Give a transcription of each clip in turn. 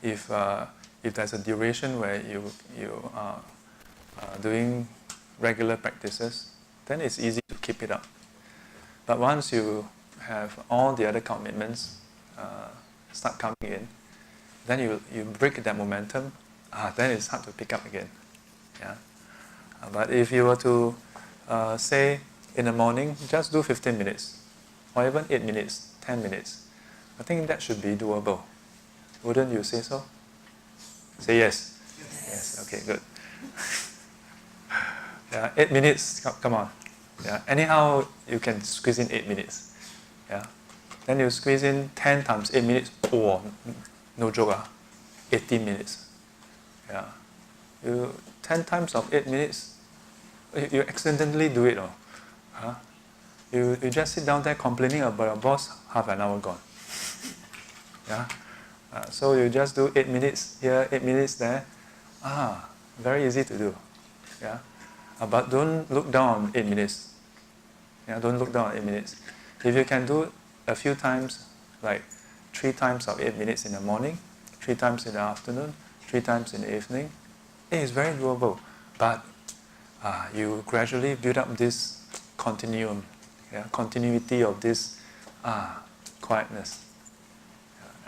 if there's a duration where you are doing regular practices, then it's easy to keep it up. But once you have all the other commitments start coming in, then you break that momentum, then it's hard to pick up again. Yeah. But if you were to say in the morning, just do 15 minutes, or even 8 minutes, 10 minutes, I think that should be doable. Wouldn't you say so? Say yes. Yes. Okay, good. Yeah, 8 minutes, come on. Yeah. Anyhow, you can squeeze in 8 minutes. Yeah. Then you squeeze in 10 times 8 minutes. Oh, no joke, 18 minutes. Yeah. 10 times of 8 minutes, you accidentally do it. You just sit down there complaining about your boss, half an hour gone. Yeah. So you just do 8 minutes here, 8 minutes there. Very easy to do. Yeah. But don't look down on 8 minutes. Yeah, don't look down on 8 minutes. If you can do a few times, like 3 times of 8 minutes in the morning, 3 times in the afternoon, 3 times in the evening, it is very doable. But you gradually build up this continuum, continuity of this quietness.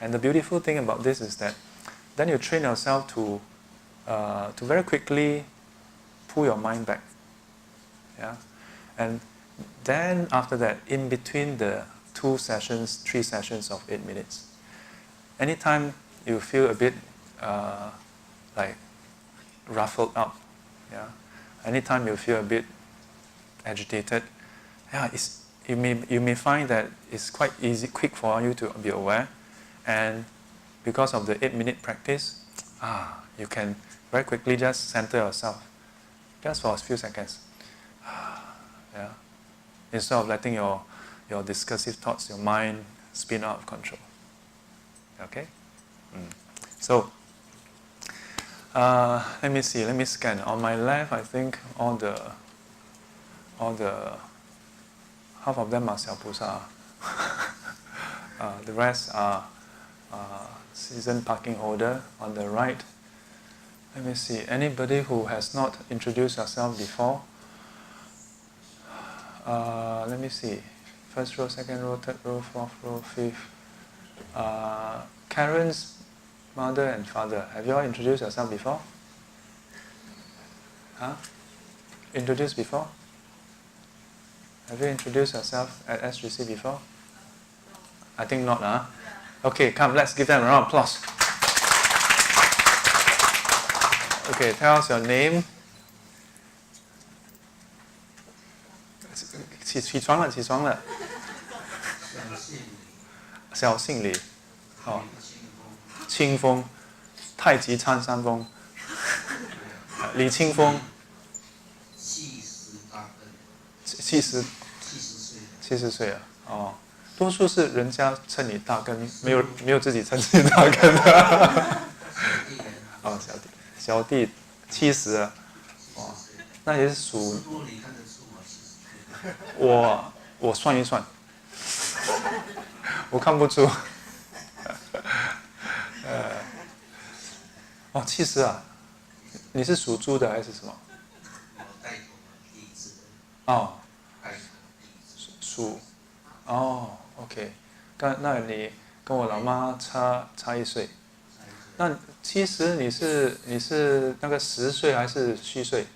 And the beautiful thing about this is that then you train yourself to very quickly pull your mind back. Yeah? And then after that, in between the 2 sessions, 3 sessions of 8 minutes, anytime you feel a bit like ruffled up, anytime you feel a bit agitated, you may find that it's quite quick for you to be aware, and because of the 8-minute practice, you can very quickly just center yourself, just for a few seconds. Instead of letting your discursive thoughts, your mind spin out of control. Okay? So, let me see, let me scan. On my left, I think all the half of them are Xiao Pusa. The rest are season parking holder. On the right, let me see, anybody who has not introduced yourself before? Let me see, first row, second row, third row, fourth row, fifth. Karen's mother and father, have you all introduced yourself before? Introduced before? Have you introduced yourself at SGC before? I think not, Okay, come, let's give them a round of applause. Okay, tell us your name. 起床了，小姓李，清风，太极参山峰，李清风，70岁了，多数是人家称你大根，没有自己称自己大根的。小弟70了，那也是属。我算一算，我看不出。70啊，你是属猪的还是什么？属，OK， 那你跟我老妈差1岁。那70你是那个10岁还是虚岁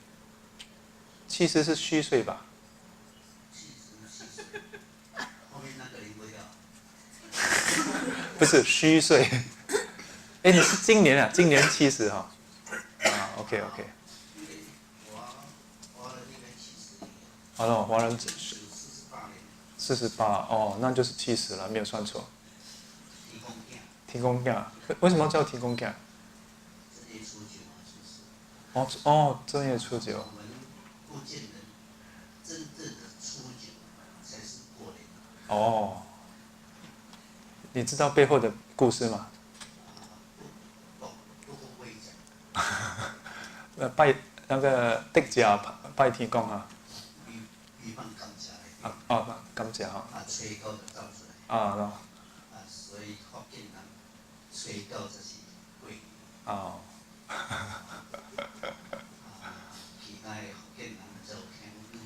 ？70是虚岁吧？不是虚岁。你是今年70哈？OK。华人48，那就是70了，没有算错。提供假，为什么叫提供假？正月初9。你知道背后的故事吗？拜那个的家拜天公啊。感謝以福建人睡觉就是贵。哦。其他的福建人就听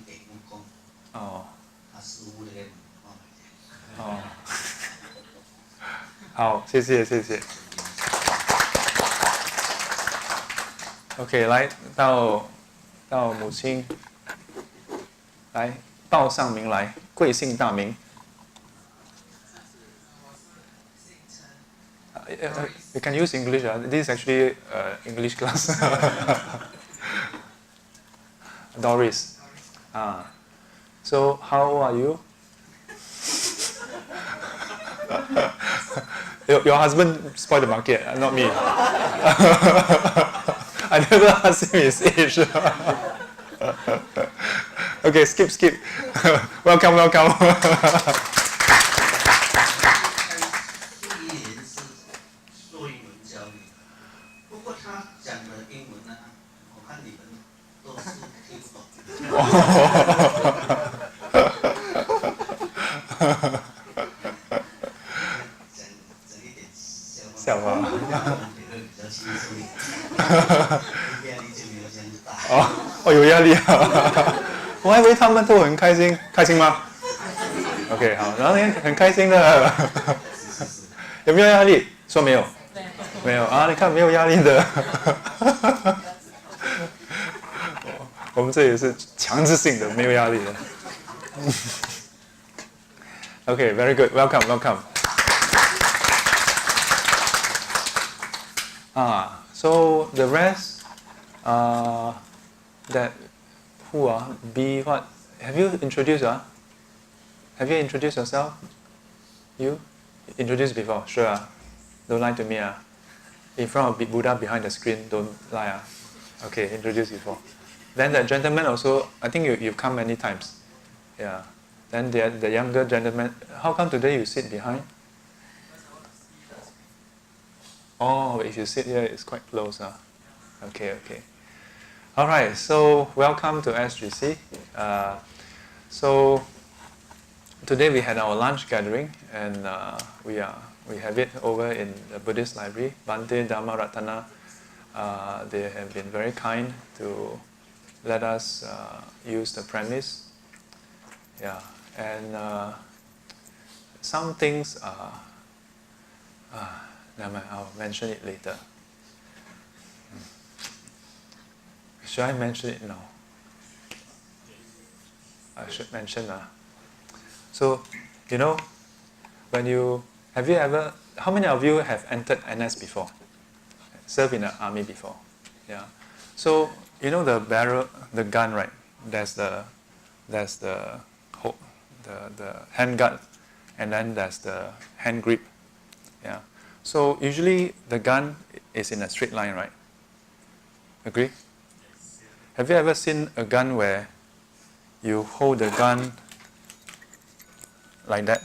地母讲。哦。师傅那个看卖者。哦。好，谢谢谢谢。OK， 来到母亲，来报上名来，贵姓大名？You can use English. This is actually English class. Doris. So how are you? Your husband spoiled the market, not me. I never asked him his age. Okay, skip. Welcome. 做英文教育，不过他讲的英文呢，我看你们都是听不懂。讲一点笑话，觉得比较轻松一点，压力就没有这样大。哦，有压力啊！我还以为他们都很开心，开心吗 ？OK， 好，然后你很开心的，有没有压力？说没有。没有啊，你看没有压力的。我们这里是强制性的，没有压力的。Okay, very good. Welcome. So the rest, that who are B what? Have you introduced Have you introduced yourself? You introduced before? Sure. Don't lie to me. In front of Buddha behind the screen, don't lie. Okay, introduced before. Then the gentleman also, I think you've come many times. Yeah. Then the younger gentleman, how come today you sit behind? Oh, if you sit here, it's quite close. Okay. Alright, so welcome to SGC. So today we had our lunch gathering, and we have it over in the Buddhist library. Bhante Dhamma Ratana, they have been very kind to let us use the premise. Yeah, and some things never mind, I'll mention it later. Should I mention it now? I should mention. So, how many of you have entered NS before? Served in the army before? Yeah. So, the barrel, the gun, right? There's the hand guard, and then there's the hand grip. Yeah. So usually the gun is in a straight line, right? Agree? Have you ever seen a gun where you hold the gun like that?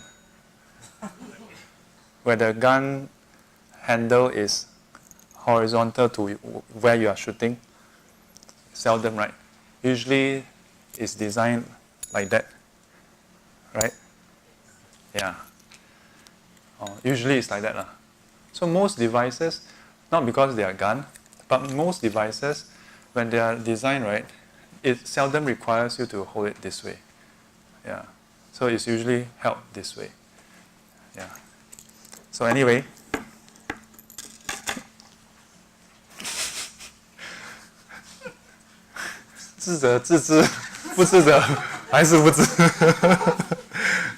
Where the gun handle is horizontal to where you are shooting? Seldom, right? Usually it's designed like that, right? Yeah. Usually it's like that. So most devices, not because they are gun, but most devices, when they are designed right, it seldom requires you to hold it this way. Yeah. So it's usually held this way. Yeah. So anyway,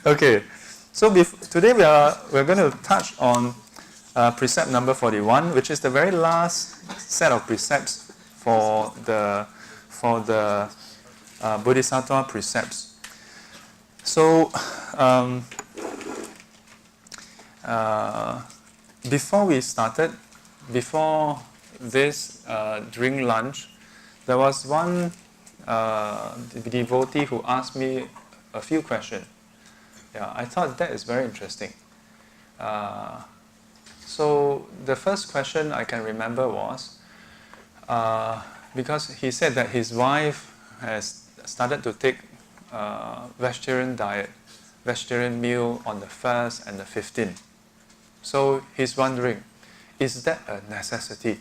Okay. So today we're going to touch on precept number 41, which is the very last set of precepts for the Bodhisattva Precepts. So before we started, before this, during lunch, there was one devotee who asked me a few questions. Yeah, I thought that is very interesting. So the first question I can remember was, because he said that his wife has started to take vegetarian diet, vegetarian meal on the 1st and the 15th. So he's wondering, is that a necessity?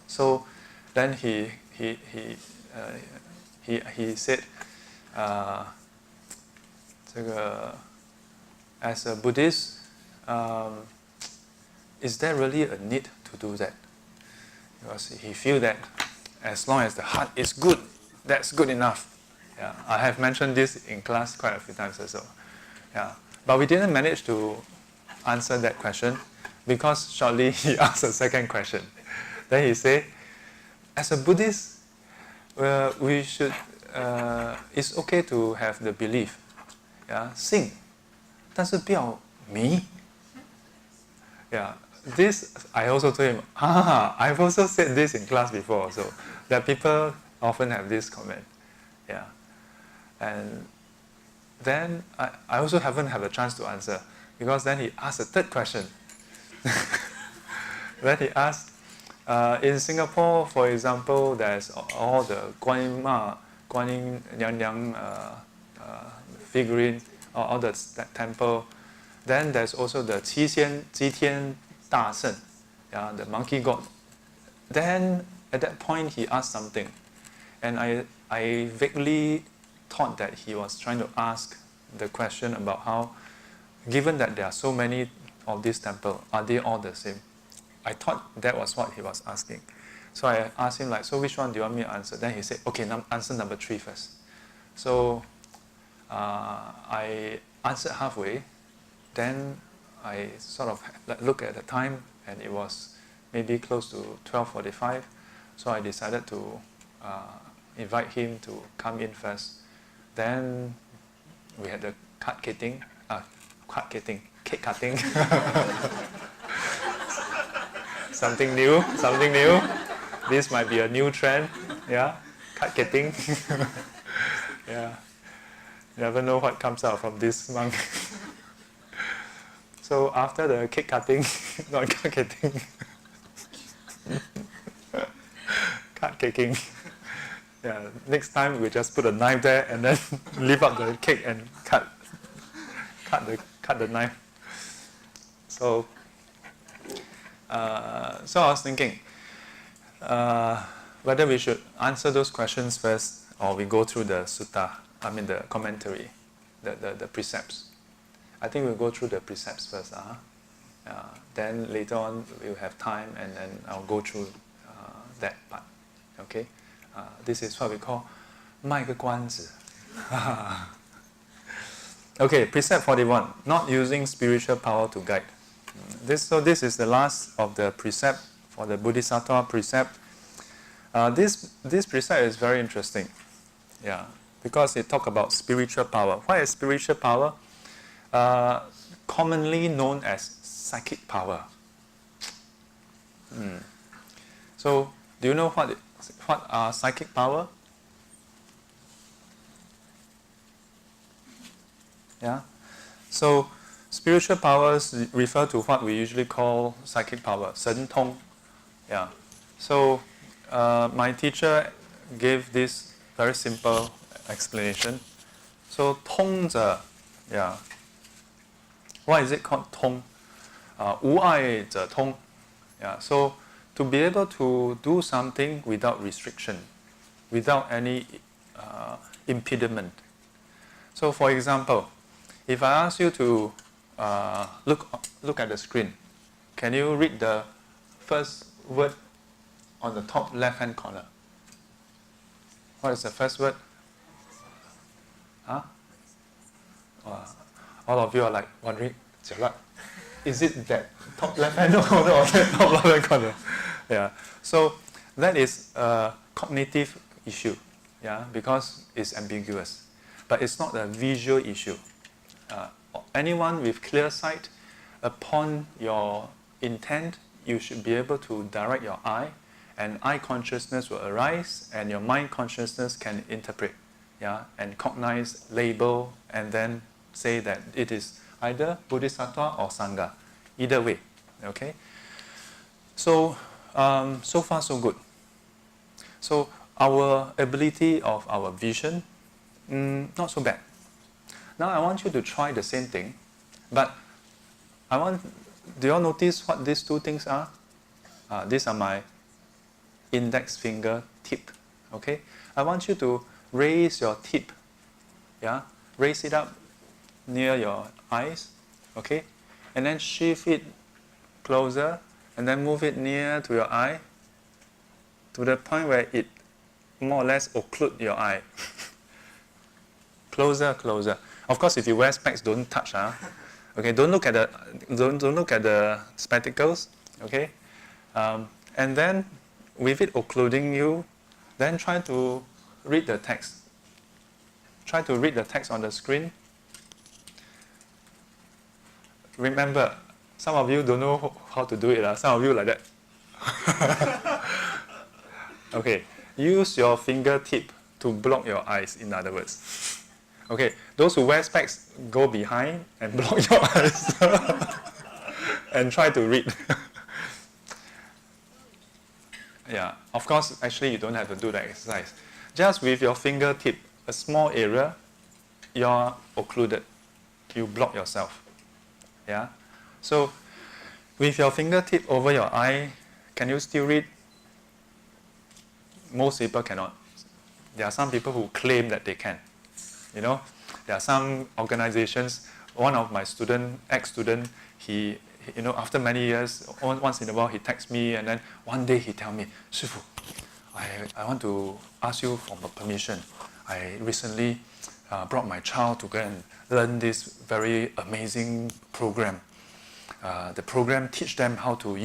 So then he said, 这个 as a Buddhist, is there really a need to do that? Because he feels that as long as the heart is good, that's good enough. Yeah, I have mentioned this in class quite a few times also. Yeah, but we didn't manage to answer that question because shortly he asked a second question. Then he said, as a Buddhist, we should. It's okay to have the belief, yeah, 信，但是不要迷。Yeah, this I also told him. I've also said this in class before, so that people often have this comment. Yeah, and then I also haven't had a chance to answer because then he asked a third question. Then he asked, in Singapore, for example, there's all the Guan Yin Yang figurine, all the temple. Then there's also the Jitian Da Shen, yeah, the monkey god. Then at that point he asked something, and I vaguely thought that he was trying to ask the question about how, given that there are so many of these temples, are they all the same? I thought that was what he was asking. So I asked him like, so which one do you want me to answer? Then he said, okay, answer number 3 first. So I answered halfway. Then I sort of looked at the time, and it was maybe close to 12:45. So I decided to invite him to come in first. Then we had the cake cutting. Something new. This might be a new trend. Yeah, cutting. Yeah, you never know what comes out from this monk. So after the cake cutting, not cut cutting, cut caking. Yeah, next time we just put a knife there and then lift up the cake and cut the knife. So I was thinking whether we should answer those questions first or we go through the sutta, the commentary, the precepts. I think we'll go through the precepts first. Then later on we'll have time and then I'll go through that part. Okay? This is what we call 卖个关子. Okay, precept 41, not using spiritual power to guide. This is the last of the precept for the Bodhisattva precept. This precept is very interesting. Yeah, because it talks about spiritual power. What is spiritual power? Commonly known as psychic power. So, do you know what are psychic power? Yeah. So, spiritual powers refer to what we usually call psychic power, 神通. Yeah. So, my teacher gave this very simple explanation. So, 通者, yeah. Why is it called 通? 无碍者通. Yeah. So, to be able to do something without restriction, without any impediment. So, for example, if I ask you to look at the screen, can you read the first word on the top left-hand corner? What is the first word? Huh? All of you are like wondering, is it that top left-hand corner or that top left-hand corner? Yeah. So that is a cognitive issue, yeah, because it's ambiguous. But it's not a visual issue. Anyone with clear sight, upon your intent, you should be able to direct your eye, and eye consciousness will arise, and your mind consciousness can interpret, yeah, and cognize, label, and then say that it is either Bodhisattva or Sangha, either way. Okay. So so far so good. So our ability of our vision, not so bad. Now I want you to try the same thing, but Do you all notice what these two things are? These are my index finger tip. Okay, I want you to raise your tip. Yeah, raise it up near your eyes. Okay, and then shift it closer, and then move it near to your eye, to the point where it more or less occlude your eye. Closer, closer. Of course, if you wear specs, don't touch. Okay, don't look at the spectacles. Okay, and then with it occluding you, then try to read the text. Try to read the text on the screen. Remember, some of you don't know how to do it. Some of you like that. Okay, use your fingertip to block your eyes, in other words. Okay, those who wear specs, go behind and block your eyes and try to read. Yeah, of course, actually you don't have to do the exercise. Just with your fingertip, a small area, you're occluded. You block yourself. Yeah? So, with your fingertip over your eye, can you still read? Most people cannot. There are some people who claim that they can. You know, there are some organizations. One of my ex-student, he after many years, once in a while he texts me, and then one day he tell me, "Shifu, I want to ask you for permission. I recently brought my child to go and learn this very amazing program. The program teach them how to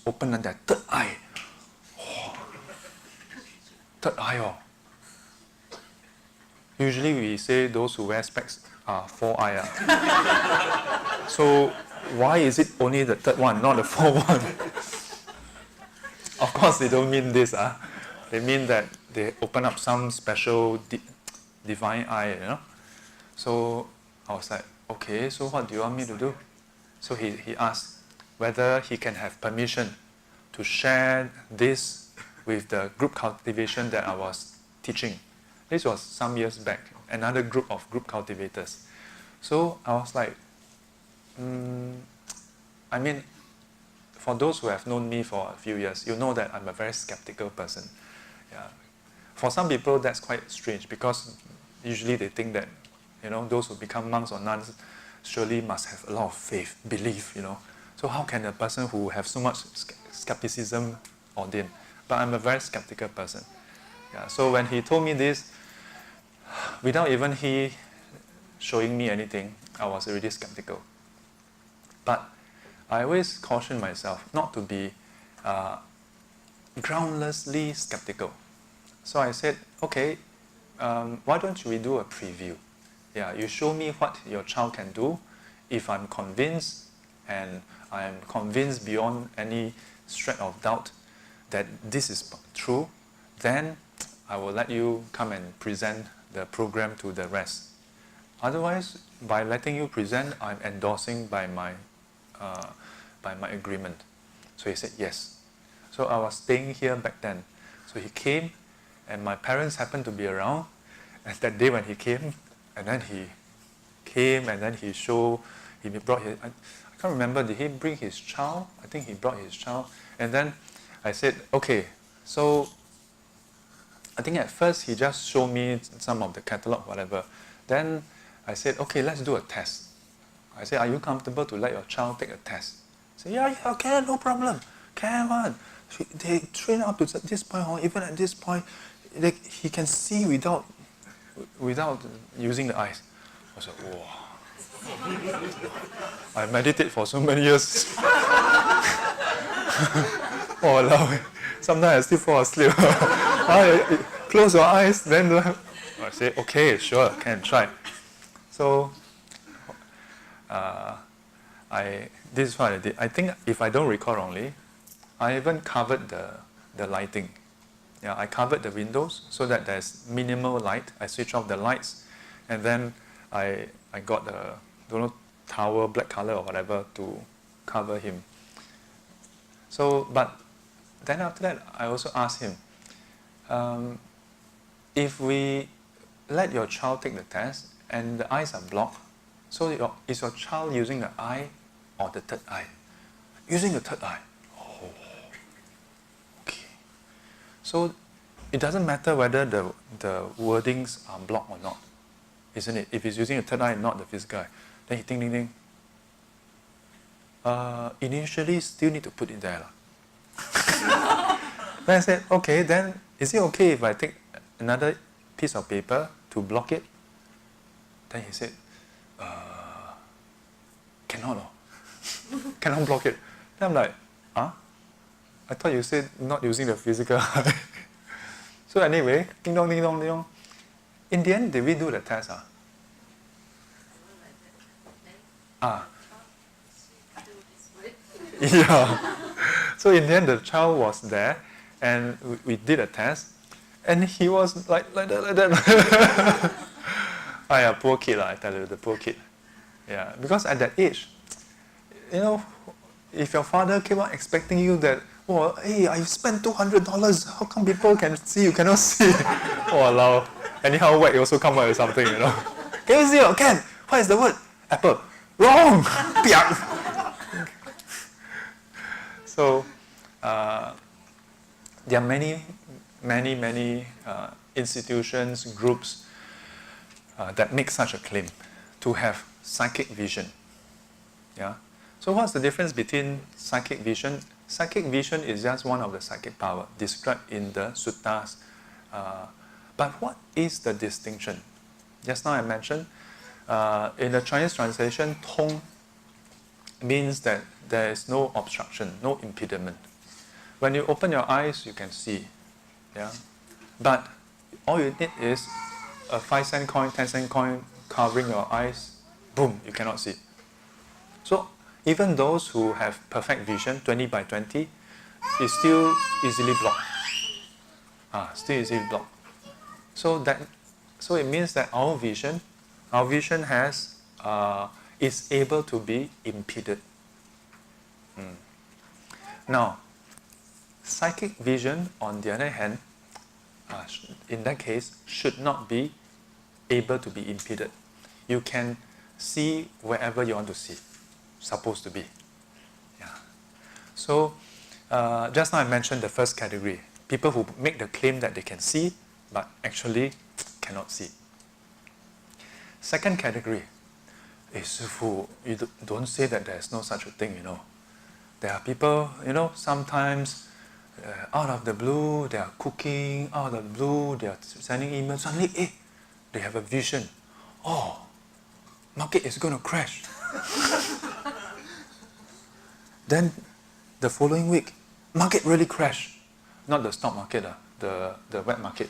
open their third eye. Oh, third eye, oh. Usually we say those who wear specs are four eye. So why is it only the third one, not the fourth one?" Of course they don't mean this. They mean that they open up some special divine eye, you know. So I was like, okay, so what do you want me to do? So he asked whether he can have permission to share this with the group cultivation that I was teaching. This was some years back, another group of group cultivators. So I was like, I mean, for those who have known me for a few years, you know that I'm a very skeptical person. Yeah. For some people, that's quite strange because usually they think that, you know, those who become monks or nuns surely must have a lot of faith, belief, you know. So how can a person who have so much skepticism ordain? But I'm a very skeptical person. Yeah. So when he told me this, without even he showing me anything, I was already skeptical. But I always caution myself not to be groundlessly skeptical. So I said, okay, why don't we do a preview? Yeah, you show me what your child can do. If I'm convinced, and I'm convinced beyond any shred of doubt that this is true, then I will let you come and present the program to the rest. Otherwise, by letting you present, I'm endorsing by my agreement. So he said yes. So I was staying here back then. So he came, and my parents happened to be around. And that day when he came, and then he brought his, I can't remember, did he bring his child? I think he brought his child. And then I said, okay, so I think at first he just showed me some of the catalog, whatever. Then I said, okay, let's do a test. I said, are you comfortable to let your child take a test? He said, yeah, okay, no problem. Can one. They train up to this point, even at this point, he can see without using the eyes. I was like, whoa. I meditate for so many years. Oh, sometimes I still fall asleep. Close your eyes, then I say, okay, sure, can try. So this is what I did. I think if I don't recall wrongly, I even covered the lighting. Yeah, I covered the windows so that there's minimal light. I switch off the lights, and then I got the towel, black color or whatever, to cover him. So, but then after that, I also asked him, if we let your child take the test and the eyes are blocked, so is your child using the eye or the third eye? Using the third eye. Oh, okay. So it doesn't matter whether the wordings are blocked or not, isn't it? If he's using the third eye and not the physical eye, then he ding, ding, ding. Initially, still need to put it there. Then I said, okay, then is it okay if I take another piece of paper to block it? Then he said, cannot, cannot block it. Then I'm like, huh? I thought you said not using the physical eye. So anyway, ding dong, ding dong, ding dong. In the end, did we do the test? Yeah. So in the end, the child was there, and we did a test, and he was like that. Yeah, poor kid, I tell you, the poor kid. Yeah, because at that age, you know, if your father came out expecting you that, oh, hey, I spent $200, how come people can see, you cannot see? Oh, allow. Anyhow, whack, you also come out with something, you know. Can you see? Can. What is the word? Apple. Wrong! So, there are many institutions, groups that make such a claim to have psychic vision. Yeah. So what's the difference between psychic vision? Psychic vision is just one of the psychic power described in the suttas. But what is the distinction? Just now I mentioned, in the Chinese translation, Tong means that there is no obstruction, no impediment. When you open your eyes, you can see. Yeah? But all you need is a 5-cent coin, 10-cent coin covering your eyes, boom, you cannot see. So even those who have perfect vision, 20 by 20, is still easily blocked. Still easily blocked. So it means that our vision is able to be impeded. Now, psychic vision, on the other hand, in that case, should not be able to be impeded. You can see wherever you want to see, supposed to be. Yeah. So, just now I mentioned the first category, people who make the claim that they can see, but actually cannot see. Second category is who you don't say that there's no such a thing, you know. There are people, you know, sometimes out of the blue, they are cooking, out of the blue, they are sending emails, suddenly, they have a vision. Oh, market is going to crash. Then the following week, market really crashed. Not the stock market, the wet market.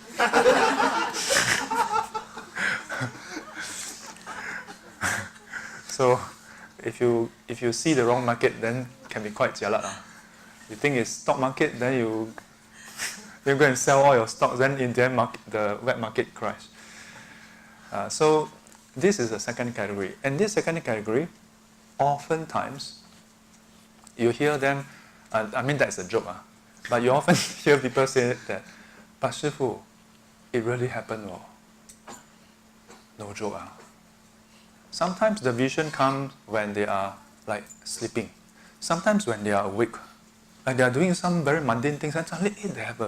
So if you see the wrong market, then it can be quite jialat. You think it's stock market, then you go and sell all your stocks, then in the end the wet market crash. So this is the second category. And this second category, oftentimes, you hear them, I mean that's a joke, but you often hear people say that, but Shifu, it really happened. No joke. Sometimes the vision comes when they are like sleeping. Sometimes when they are awake. Like they are doing some very mundane things and suddenly they have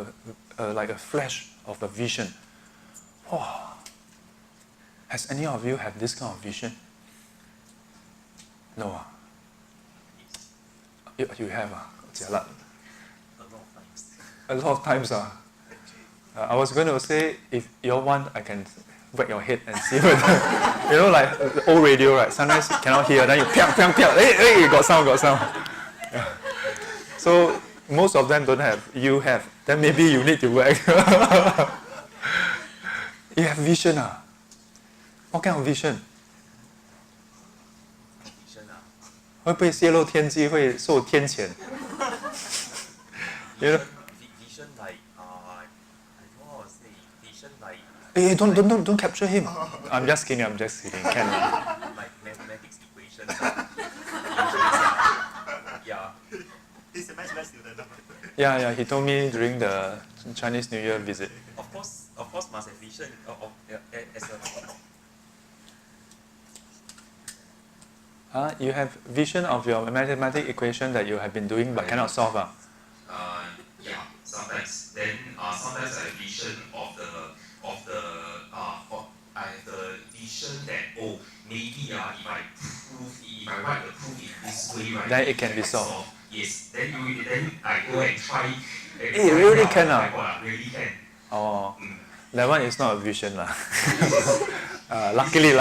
like a flash of a vision. Oh. Has any of you have this kind of vision? No. You have? Jialat. A lot of times. I was going to say, if you want, I can whack your head and see whether, you know, like the old radio, right? Sometimes you cannot hear, then you piang, piang, piang, hey, got sound. Yeah. So most of them don't have. You have. Then maybe you need to whack. You have vision. What kind of vision? 会不会泄露天机，会受天谴？ You know? Vision like, I don't know how to say, vision like... Hey, don't capture him. I'm just kidding. Can like mathematics equations. Yeah. He's a math student. Yeah, he told me during the Chinese New Year visit. Of course must have vision as a... You have vision of your mathematical equation that you have been doing but cannot solve. Yeah, sometimes. Then sometimes I have vision I have the vision that maybe if I write the proof in this way, right, then it can be solved. Yes. Then I go and try. It really can. Really can. Oh, that one is not a vision lah. Luckily.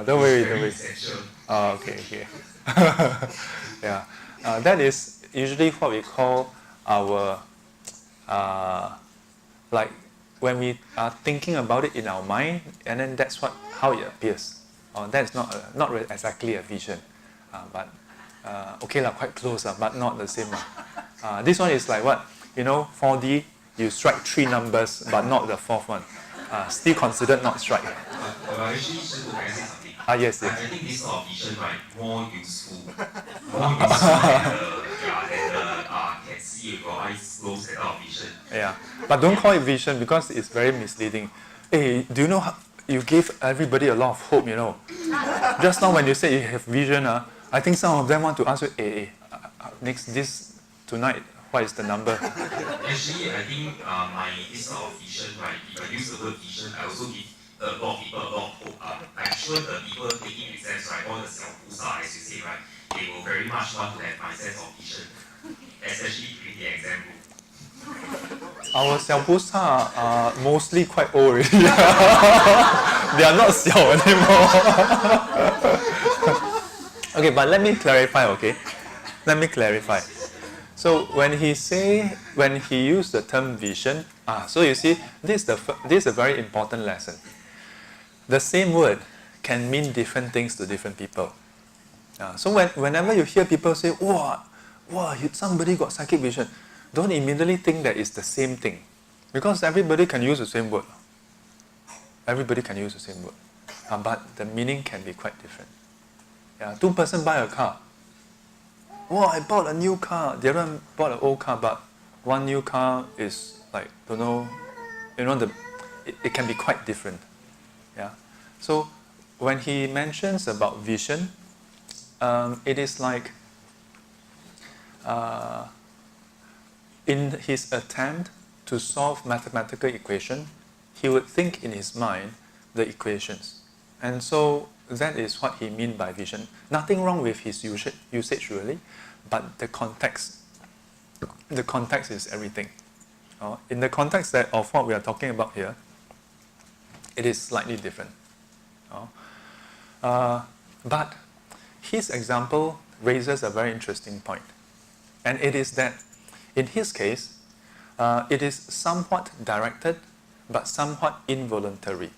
Don't worry. Oh, okay. Yeah, that is usually what we call our like when we are thinking about it in our mind, and then that's how it appears. That's not really exactly a vision, but okay lah, quite close but not the same lah. This one is like what, 4D. You strike 3 numbers, but not the 4th one. Still considered not strike. Actually, can I say something? Yes. I think this sort of vision, right, more useful than can see with your eyes closed set of vision. Yeah, but don't call it vision because it's very misleading. Hey, do you know how you gave everybody a lot of hope? Just now when you said you have vision, I think some of them want to ask you, tonight, what is the number? Actually, I think this sort of vision, right, if I use the word vision, I also give a lot of people a lot of hope. I'm sure the people taking exams, right, all the 小菩萨, as you say, right, they will very much want to have my sense of vision, especially during the exam room. Our 小菩萨 are mostly quite old already. They are not 小 anymore. Okay, but let me clarify, okay? So when he used the term vision, so you see, this is a very important lesson. The same word can mean different things to different people. So whenever you hear people say, wow, somebody got psychic vision, don't immediately think that it's the same thing. Because everybody can use the same word. But the meaning can be quite different. 2 persons buy a car. Wow, I bought a new car. The other one bought an old car, but one new car is like, don't know, it can be quite different. Yeah. So when he mentions about vision, it is like in his attempt to solve mathematical equation, he would think in his mind the equations. And so that is what he means by vision. Nothing wrong with his usage really, but the context is everything. In the context of what we are talking about here, it is slightly different. But his example raises a very interesting point. And it is that in his case, it is somewhat directed, but somewhat involuntary.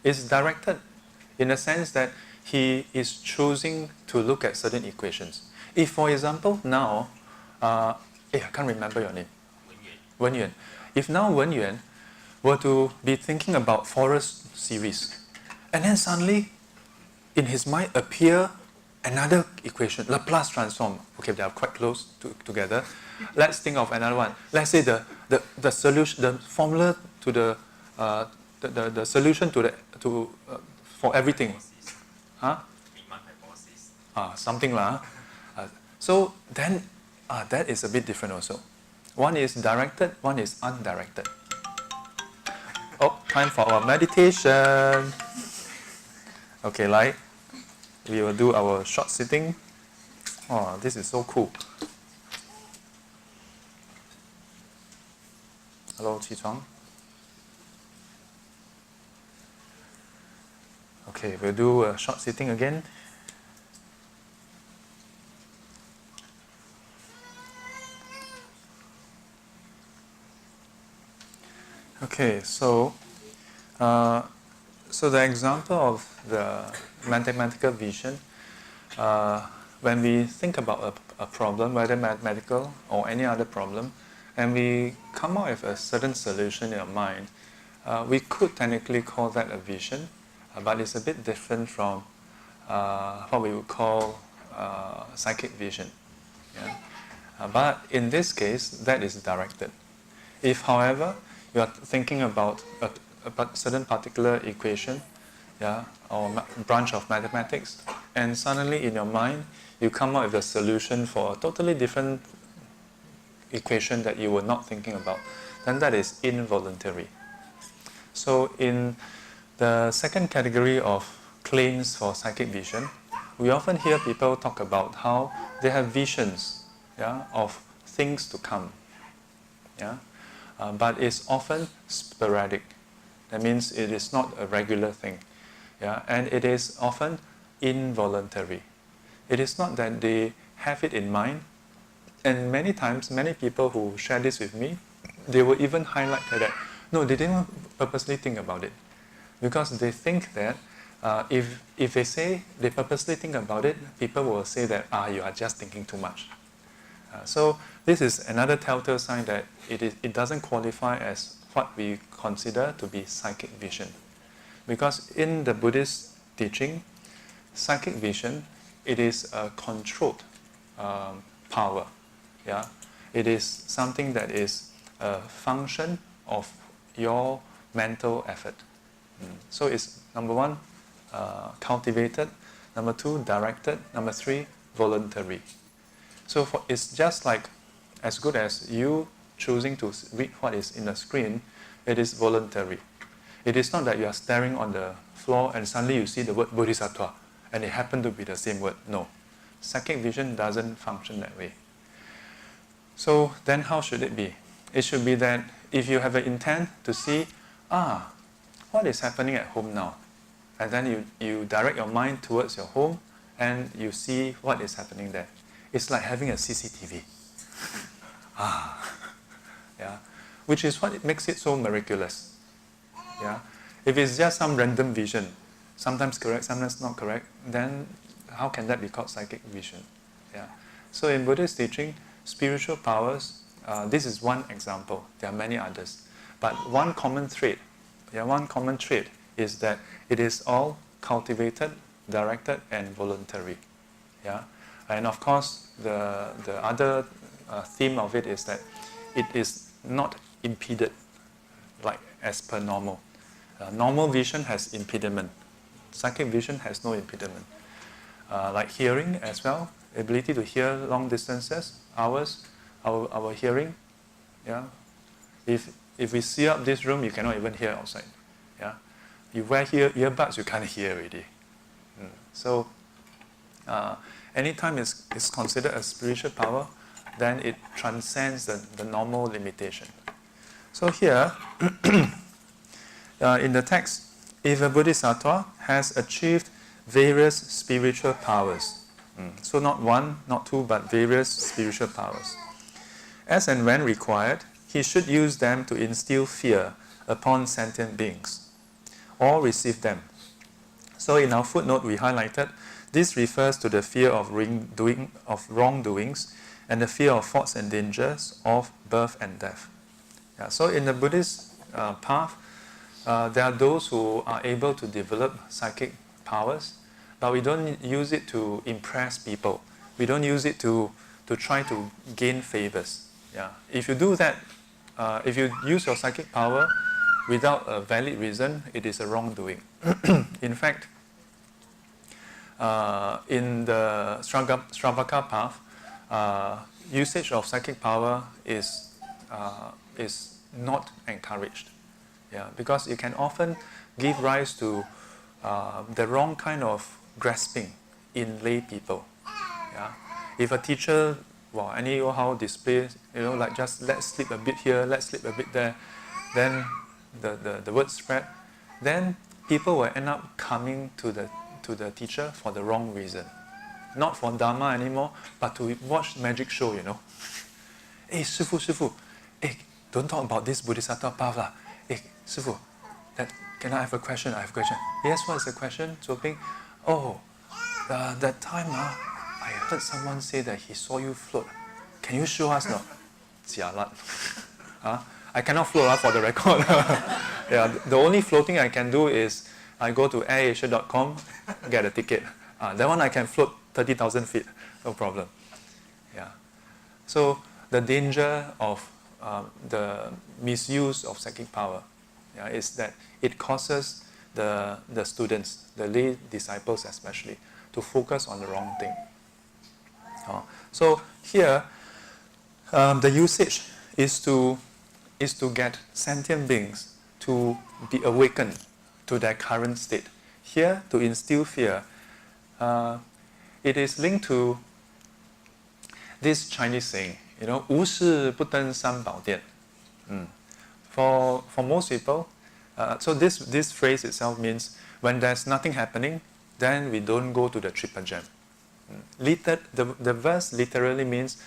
It's directed in the sense that he is choosing to look at certain equations. If, for example, now, I can't remember your name. Wen Yuan. If now Wen Yuan were to be thinking about forest series, and then suddenly, in his mind appear another equation, Laplace transform. Okay, they are quite close together. Let's think of another one. Let's say the solution, the formula to the solution for everything. Something lah. So then that is a bit different also. One is directed, one is undirected. Time for our meditation. Okay, we will do our short sitting. This is so cool. Hello, 起床. Okay, we'll do a short sitting again. Okay, so the example of the mathematical vision, when we think about a problem, whether mathematical or any other problem, and we come up with a certain solution in our mind, we could technically call that a vision, but it's a bit different from what we would call psychic vision. But in this case, that is directed. If, however, you are thinking about a certain particular equation, or branch of mathematics, and suddenly in your mind you come up with a solution for a totally different equation that you were not thinking about, then that is involuntary. So in the second category of claims for psychic vision, we often hear people talk about how they have visions, yeah, of things to come, yeah, but it's often sporadic. That means it is not a regular thing, yeah, and it is often involuntary. It is not that they have it in mind, and many times, many people who share this with me, they will even highlight that, no, they didn't purposely think about it, because they think that if they say they purposely think about it, people will say that, you are just thinking too much. So this is another telltale sign that it doesn't qualify as what we consider to be psychic vision. Because in the Buddhist teaching, psychic vision, it is a controlled power. Yeah? It is something that is a function of your mental effort. So it's number one, cultivated, number two, directed, number three, voluntary. So it's just like as good as you choosing to read what is in the screen, it is voluntary. It is not that you are staring on the floor and suddenly you see the word Bodhisattva and it happened to be the same word. No. Psychic vision doesn't function that way. So then how should it be? It should be that if you have an intent to see, what is happening at home now? And then you direct your mind towards your home and you see what is happening there. It's like having a CCTV. Yeah, which is what makes it so miraculous. Yeah, if it's just some random vision, sometimes correct, sometimes not correct, then how can that be called psychic vision? Yeah. So in Buddhist teaching, spiritual powers, this is one example. There are many others, but one common trait is that it is all cultivated, directed, and voluntary. Yeah, and of course the other theme of it is that it is not impeded, like as per normal. Normal vision has impediment. Psychic vision has no impediment. Like hearing as well, ability to hear long distances, hours, our hearing. Yeah, if we see up this room, you cannot even hear outside. Yeah, you wear earbuds, you can't hear already. So anytime it's considered a spiritual power, then it transcends the normal limitation. So here, in the text, if a bodhisattva has achieved various spiritual powers, so not one, not two, but various spiritual powers, as and when required, he should use them to instill fear upon sentient beings, or receive them. So in our footnote, we highlighted, this refers to the fear of wrongdoings and the fear of faults and dangers of birth and death. Yeah, so in the Buddhist path, there are those who are able to develop psychic powers, but we don't use it to impress people. We don't use it to try to gain favors. Yeah. If you do that, if you use your psychic power without a valid reason, it is a wrongdoing. In fact, in the Stravaka path, usage of psychic power is not encouraged. Yeah, because it can often give rise to the wrong kind of grasping in lay people. Yeah, if a teacher, anyhow displays, like just let's slip a bit here, let's slip a bit there, then the word spread, then people will end up coming to the teacher for the wrong reason, not for Dharma anymore, but to watch magic show. Hey, Shifu, hey, don't talk about this Bodhisattva path lah. Hey, Shifu, can I have a question? I have a question. Yes, what is the question? Zoping, that time I heard someone say that he saw you float. Can you show us now? Jialat. I cannot float for the record. Yeah, the only floating I can do is I go to airasia.com, get a ticket. That one I can float 30,000 feet, no problem. Yeah. So the danger of the misuse of psychic power, is that it causes the students, the lay disciples especially, to focus on the wrong thing. So here, the usage is to get sentient beings to be awakened to their current state. Here, to instill fear, it is linked to this Chinese saying, 无事不登三宝殿. For most people, so this phrase itself means when there's nothing happening, then we don't go to the triple gem. The verse literally means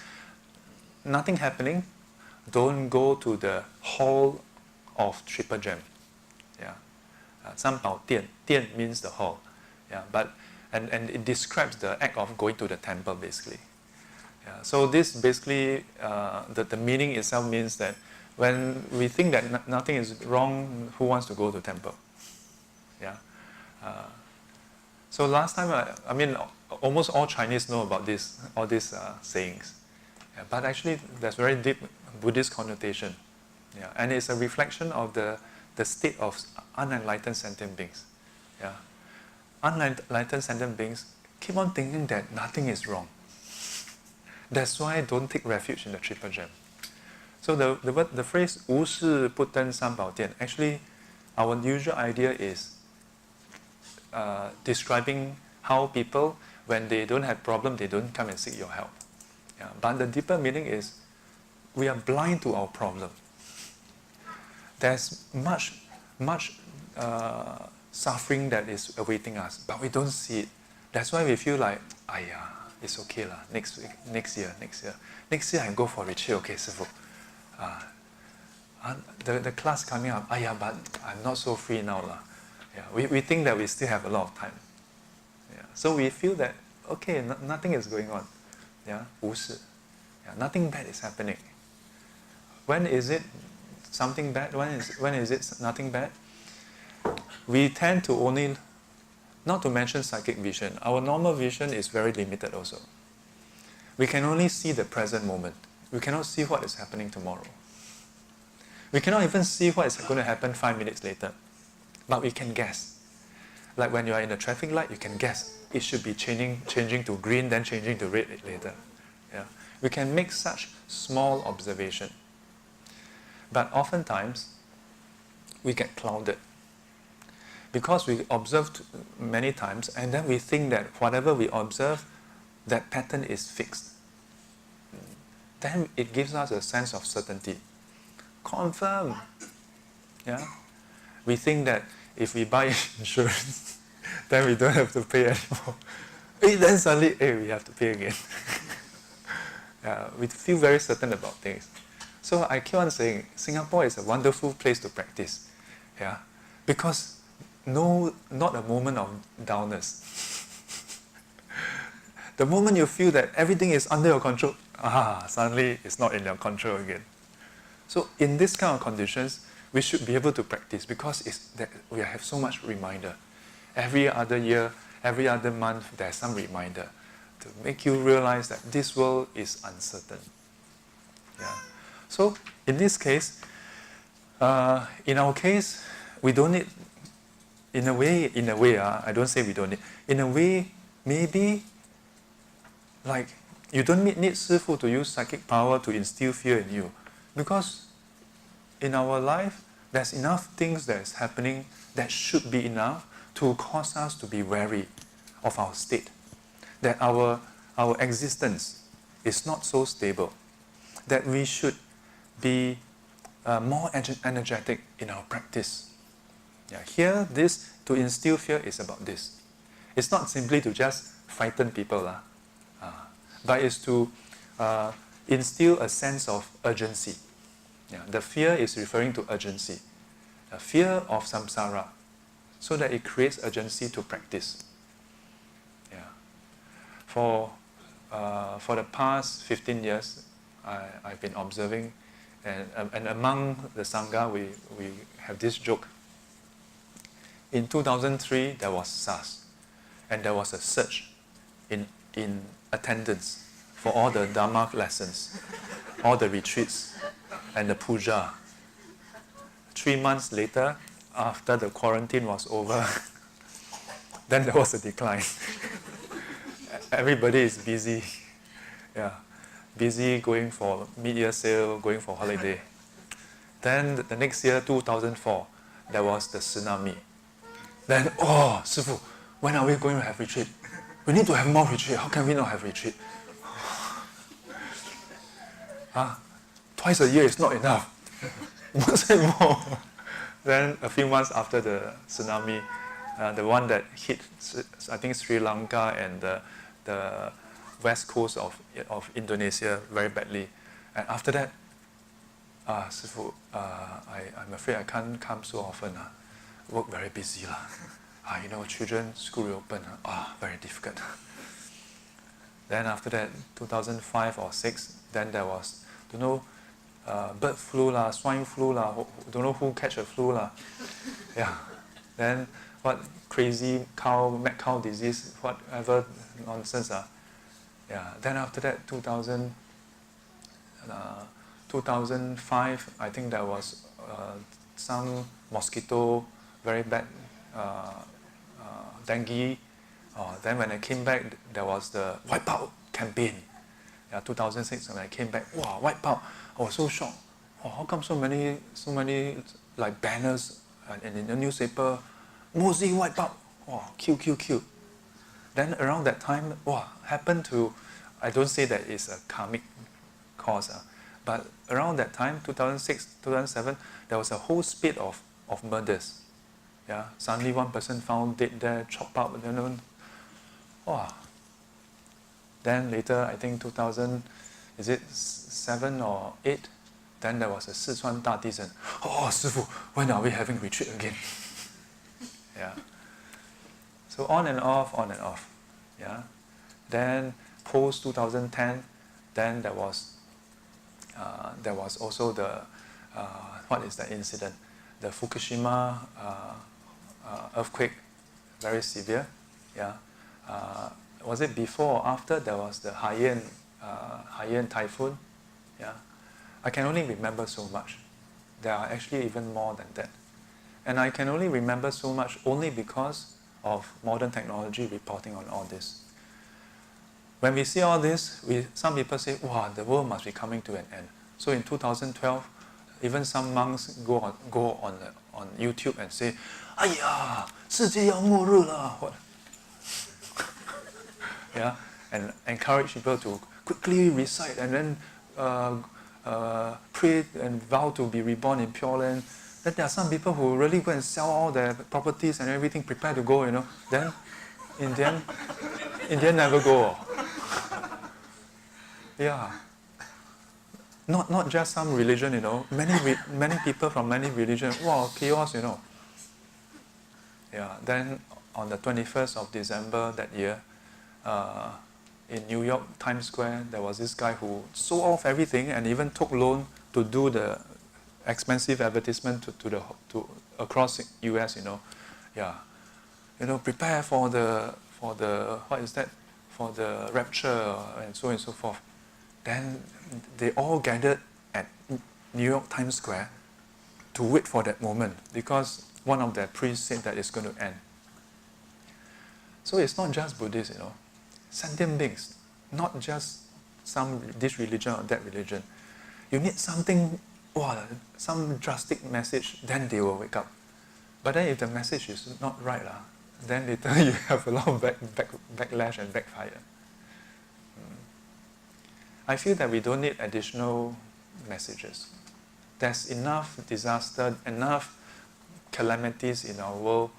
nothing happening, don't go to the hall of triple gem. Yeah, 三宝殿, 殿 means the hall. Yeah, but and it describes the act of going to the temple basically. Yeah, so this basically the meaning itself means that when we think that nothing is wrong, who wants to go to temple? Yeah. So last time, I mean, almost all Chinese know about all these sayings. Yeah, but actually, there's very deep Buddhist connotation. Yeah, and it's a reflection of the state of unenlightened sentient beings. Yeah. Unenlightened sentient beings keep on thinking that nothing is wrong. That's why don't take refuge in the triple gem. So the phrase 无事不登三宝殿, actually, our usual idea is describing how people, when they don't have problem, they don't come and seek your help. Yeah, but the deeper meaning is we are blind to our problem. There's much suffering that is awaiting us, but we don't see it. That's why we feel like, it's okay lah. Next year I go for retreat, okay, Sifu. The class coming up, but I'm not so free now lah. Yeah, we think that we still have a lot of time. Yeah, so we feel that okay, nothing is going on. Yeah, 无事. Yeah, nothing bad is happening. When is it something bad? When is it nothing bad? We tend to only, not to mention psychic vision, our normal vision is very limited also. We can only see the present moment. We cannot see what is happening tomorrow. We cannot even see what is going to happen 5 minutes later. But we can guess. Like when you are in a traffic light, you can guess. It should be changing to green, then changing to red later. Yeah. We can make such small observation. But oftentimes, we get clouded. Because we observed many times, and then we think that whatever we observe, that pattern is fixed. Then it gives us a sense of certainty. Confirm. Yeah? We think that if we buy insurance, then we don't have to pay anymore. Then suddenly, we have to pay again. We feel very certain about things. So I keep on saying, Singapore is a wonderful place to practice. Yeah? Because not a moment of downness. The moment you feel that everything is under your control, suddenly it's not in your control again. So in this kind of conditions, we should be able to practice because we have so much reminder. Every other year, every other month, there's some reminder to make you realize that this world is uncertain. Yeah. So in this case, in our case, we don't need, in a way, I don't say we don't need, in a way, maybe, like, you don't need Sifu to use psychic power to instill fear in you. Because in our life, there's enough things that is happening that should be enough to cause us to be wary of our state. That our existence is not so stable. That we should be more energetic in our practice. Yeah, here, this, to instill fear is about this. It's not simply to just frighten people, but it's to instill a sense of urgency. Yeah, the fear is referring to urgency. A fear of samsara, so that it creates urgency to practice. Yeah. For the past 15 years, I've been observing, and among the Sangha, we have this joke. In 2003, there was SARS, and there was a surge in attendance for all the Dharma lessons, all the retreats, and the puja. 3 months later, after the quarantine was over, then there was a decline. everybody is busy. Yeah, busy going for mid-year sale, going for holiday. Then the next year, 2004, there was the tsunami. Then, oh, Sifu, when are we going to have retreat? We need to have more retreat. How can we not have retreat? Twice a year is not enough. Must have more. Then a few months after the tsunami, the one that hit, I think, Sri Lanka and the west coast of Indonesia very badly. And after that, Sifu, I'm afraid I can't come so often. Work very busy. Children, school reopen. Very difficult. Then after that, 2005 or 6, then there was, bird flu, swine flu, don't know who catch a flu. Yeah. Then what crazy mad cow disease, whatever nonsense. Yeah. Then after that, 2005, I think there was some mosquito, very bad dengue. Then when I came back, there was the wipeout campaign. Yeah, 2006 when I came back, wow, wipeout! I was so shocked. Oh, how come so many like banners in the newspaper? Mozi wipeout! Wow, kill. Then around that time, happened to, I don't say that it's a karmic cause, but around that time, 2006, 2007, there was a whole spate of murders. Yeah, suddenly one person found dead there, chopped up, Then later, I think 2007 or 8, then there was a Sichuan 大地震. Sifu, when are we having retreat again? Yeah. So on and off. Yeah. Then post 2010, then there was also the what is that incident? The Fukushima earthquake, very severe. Yeah. Was it before or after there was the Haiyan typhoon? Yeah. I can only remember so much. There are actually even more than that. And I can only remember so much only because of modern technology reporting on all this. When we see all this, some people say, wow, the world must be coming to an end. So in 2012, even some monks go on YouTube and say, 哎呀，世界要末日了. What? Yeah, and encourage people to quickly recite and then pray and vow to be reborn in Pure Land. Then there are some people who really go and sell all their properties and everything, prepare to go, Then, in the end, never go. Yeah. Not just some religion, Many people from many religions. Wow, chaos, Yeah. Then on the 21st of December that year, in New York, Times Square, there was this guy who sold off everything and even took loan to do the expensive advertisement to across US, Yeah. Prepare for the what is that? For the rapture and so on and so forth. Then they all gathered at New York Times Square to wait for that moment because one of their priests said that it's going to end. So it's not just Buddhists, Sentient beings, not just this religion or that religion. You need something, some drastic message, then they will wake up. But then if the message is not right, then later you have a lot of backlash and backfire. I feel that we don't need additional messages. There's enough disaster, enough calamities in our world.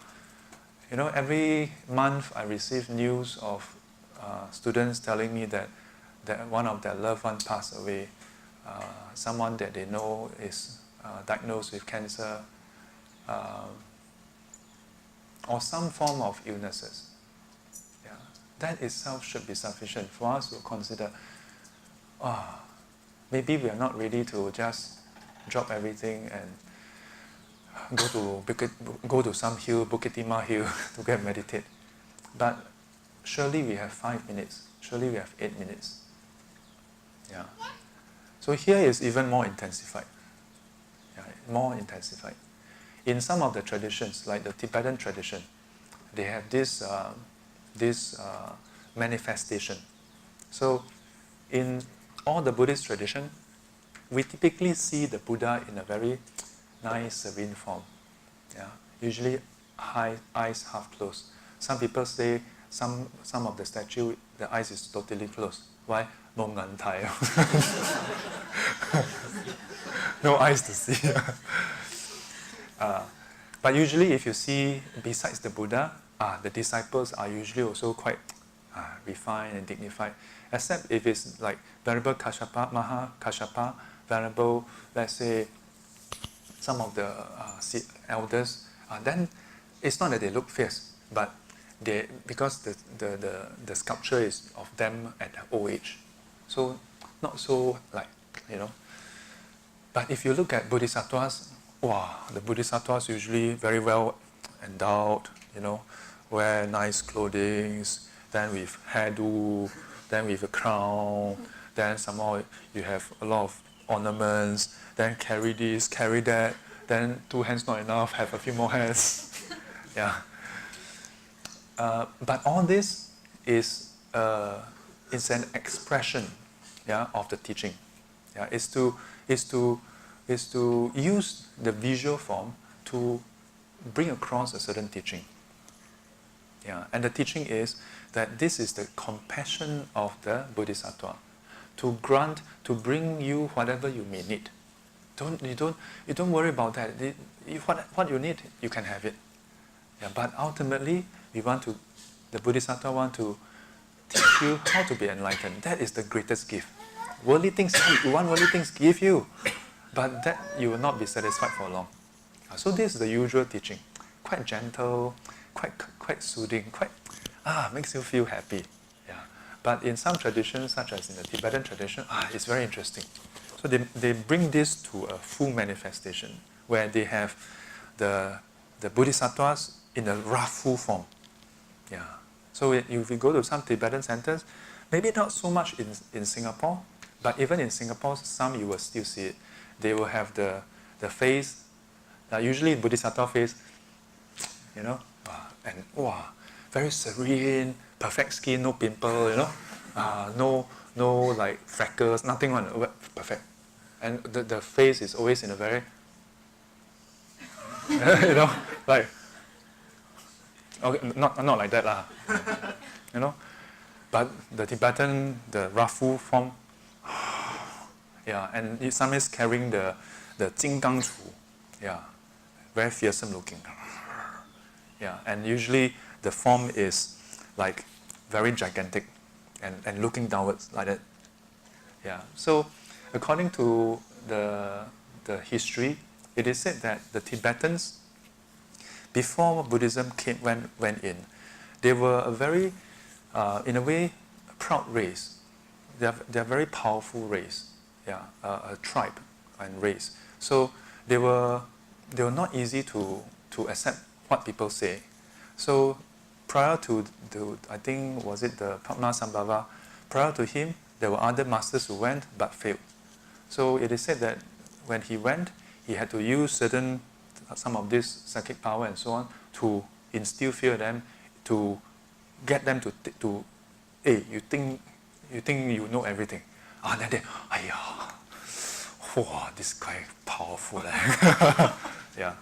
Every month I receive news of students telling me that one of their loved ones passed away. Someone that they know is diagnosed with cancer or some form of illnesses. Yeah. That itself should be sufficient for us to consider, maybe we are not ready to just drop everything and go to some hill, Bukit Timah hill, to go and meditate. But surely we have 5 minutes. Surely we have 8 minutes. Yeah. So here is even more intensified. Yeah, more intensified. In some of the traditions, like the Tibetan tradition, they have this manifestation. So in all the Buddhist tradition, we typically see the Buddha in a very nice, serene form. Yeah? Usually eyes half closed. Some people say some of the statue, the eyes is totally closed. Why? No ngan tai. No eyes to see. But usually if you see besides the Buddha, the disciples are usually also quite refined and dignified. Except if it's like Venerable Kashyapa, Maha Kashyapa, Venerable, let's say, some of the elders, then it's not that they look fierce, but because the sculpture is of them at old age. So not so like, But if you look at Bodhisattvas, the Bodhisattvas usually very well endowed, wear nice clothing, then with hairdo, then with a crown, then somehow you have a lot of ornaments, then carry this, carry that, then 2 hands not enough, have a few more hands. Yeah. But all this is an expression, of the teaching. Yeah, is to use the visual form to bring across a certain teaching. Yeah, and the teaching is that this is the compassion of the Bodhisattva, to grant, to bring you whatever you may need. You don't worry about that. What you need, you can have it. Yeah, but ultimately, the Bodhisattva want to teach you how to be enlightened. That is the greatest gift. Worldly things, you want worldly things, give you, but that you will not be satisfied for long. So this is the usual teaching, quite gentle, quite soothing, makes you feel happy. Yeah. But in some traditions, such as in the Tibetan tradition, it's very interesting. So they bring this to a full manifestation, where they have the Bodhisattvas in a rough full form. Yeah. So if you go to some Tibetan centers, maybe not so much in Singapore, but even in Singapore, some you will still see it. They will have the face, usually Bodhisattva face, and very serene, perfect skin, no pimple, no like freckles, nothing on it, perfect. And the face is always in a very, like, okay, not like that lah, But the Tibetan, the Rafu form, and it sometimes carrying the Jinggang Chu, very fearsome looking. Yeah, and usually the form is like very gigantic and looking downwards like that. Yeah. So according to the history, it is said that the Tibetans, before Buddhism went in, they were a very, in a way, proud race. They're a very powerful race. Yeah, a tribe and race. So they were not easy to accept what people say. So prior to I think, was it the Padmasambhava, prior to him, there were other masters who went but failed. So it is said that when he went, he had to use some of this psychic power and so on to instill fear in them, to get them to hey, you think you know everything. Then they, this guy powerful. Yeah.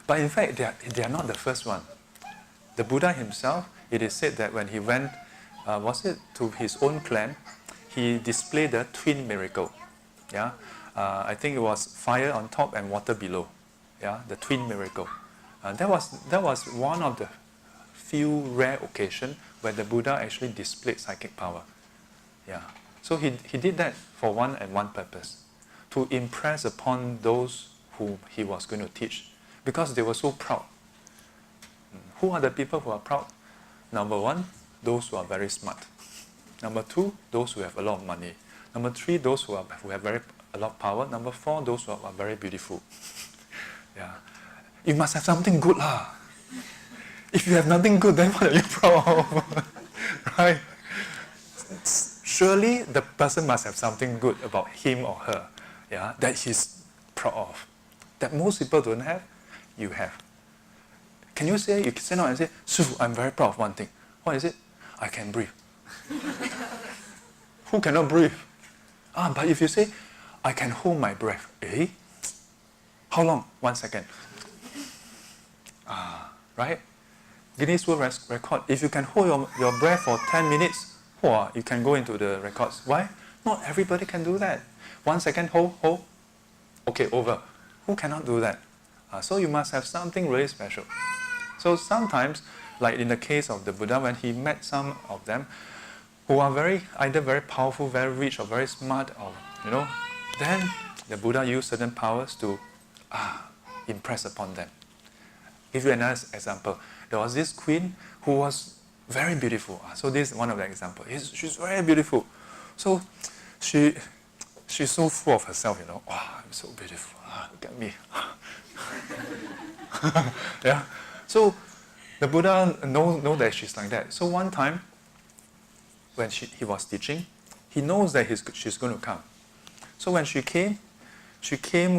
But in fact, they are not the first one. The Buddha himself, it is said that when he went, to his own clan, he displayed the twin miracle. Yeah, I think it was fire on top and water below. Yeah, the twin miracle. That was one of the few rare occasions where the Buddha actually displayed psychic power. Yeah. So he did that for one purpose, to impress upon those whom he was going to teach, because they were so proud. Who are the people who are proud? Number one, those who are very smart. Number two, those who have a lot of money. Number three, those who have a lot of power. Number four, those who are very beautiful. Yeah, you must have something good lah. If you have nothing good, then what are you proud of? Right? Surely the person must have something good about him or her, that he's proud of. That most people don't have, you have. Can you stand out and say, Sư, I'm very proud of one thing. What is it? I can breathe. Who cannot breathe? But if you say, I can hold my breath. How long? 1 second. Right? Guinness World Record. If you can hold your breath for 10 minutes, you can go into the records. Why? Not everybody can do that. 1 second, hold. Okay, over. Who cannot do that? So you must have something really special. So sometimes, like in the case of the Buddha, when he met some of them who are either very powerful, very rich, or very smart, or then the Buddha used certain powers to impress upon them. Give you another example. There was this queen who was very beautiful. So this is one of the examples. She's very beautiful. So she's so full of herself, I'm so beautiful. Look at me. Yeah. So the Buddha know that she's like that. So one time, when he was teaching, he knows that she's going to come. So when she came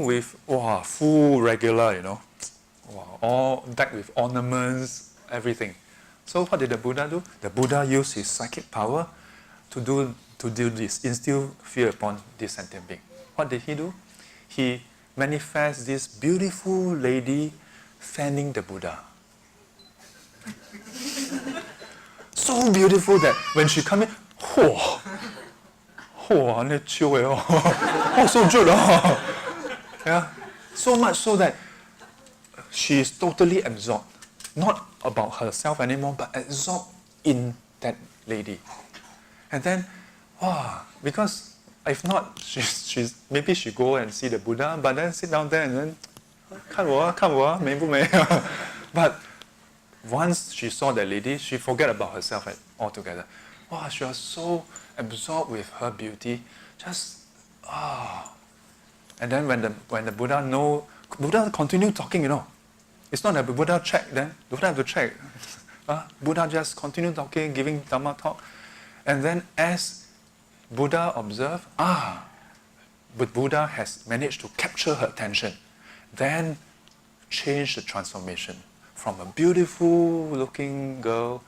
with full regular, all decked with ornaments, everything. So what did the Buddha do? The Buddha used his psychic power to do this, instill fear upon this sentient being. What did he do? He manifests this beautiful lady fanning the Buddha. So beautiful that when she come in, so good. Yeah. So much so that she is totally absorbed. Not about herself anymore, but absorbed in that lady. And then, because if not, she's maybe she go and see the Buddha, but then sit down there and then, 看我, 美不美? But once she saw that lady, she forget about herself altogether. She was so absorbed with her beauty, And then when the Buddha continued talking, It's not that the Buddha checked then. The Buddha have to check. Buddha just continued talking, giving Dhamma talk. And then as Buddha observed, but Buddha has managed to capture her attention. Then change the transformation. From a beautiful looking girl,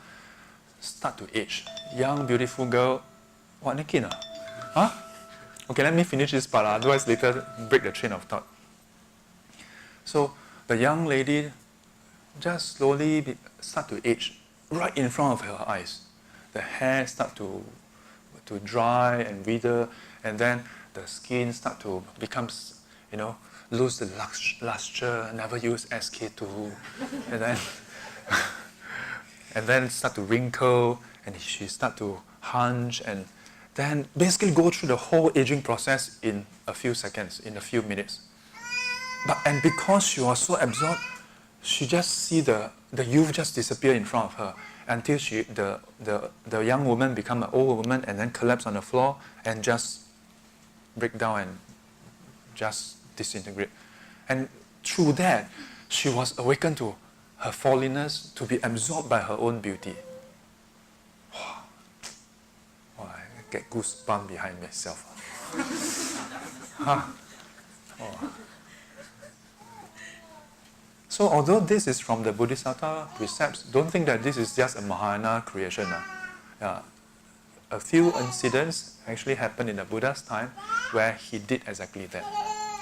start to age. Young, beautiful girl. What naked? Okay, let me finish this part, otherwise later break the train of thought. So the young lady just slowly start to age right in front of her eyes. The hair start to dry and wither, and then the skin start to become, lose the luster, never use SK2, and then start to wrinkle, and she start to hunch, and then basically go through the whole aging process in a few seconds, in a few minutes. And because she was so absorbed, she just see the youth just disappear in front of her until the young woman become an old woman and then collapse on the floor and just break down and just disintegrate. And through that, she was awakened to her falliness, to be absorbed by her own beauty. I get goosebumps behind myself. So although this is from the Bodhisattva Precepts, don't think that this is just a Mahayana creation. A few incidents actually happened in the Buddha's time where he did exactly that.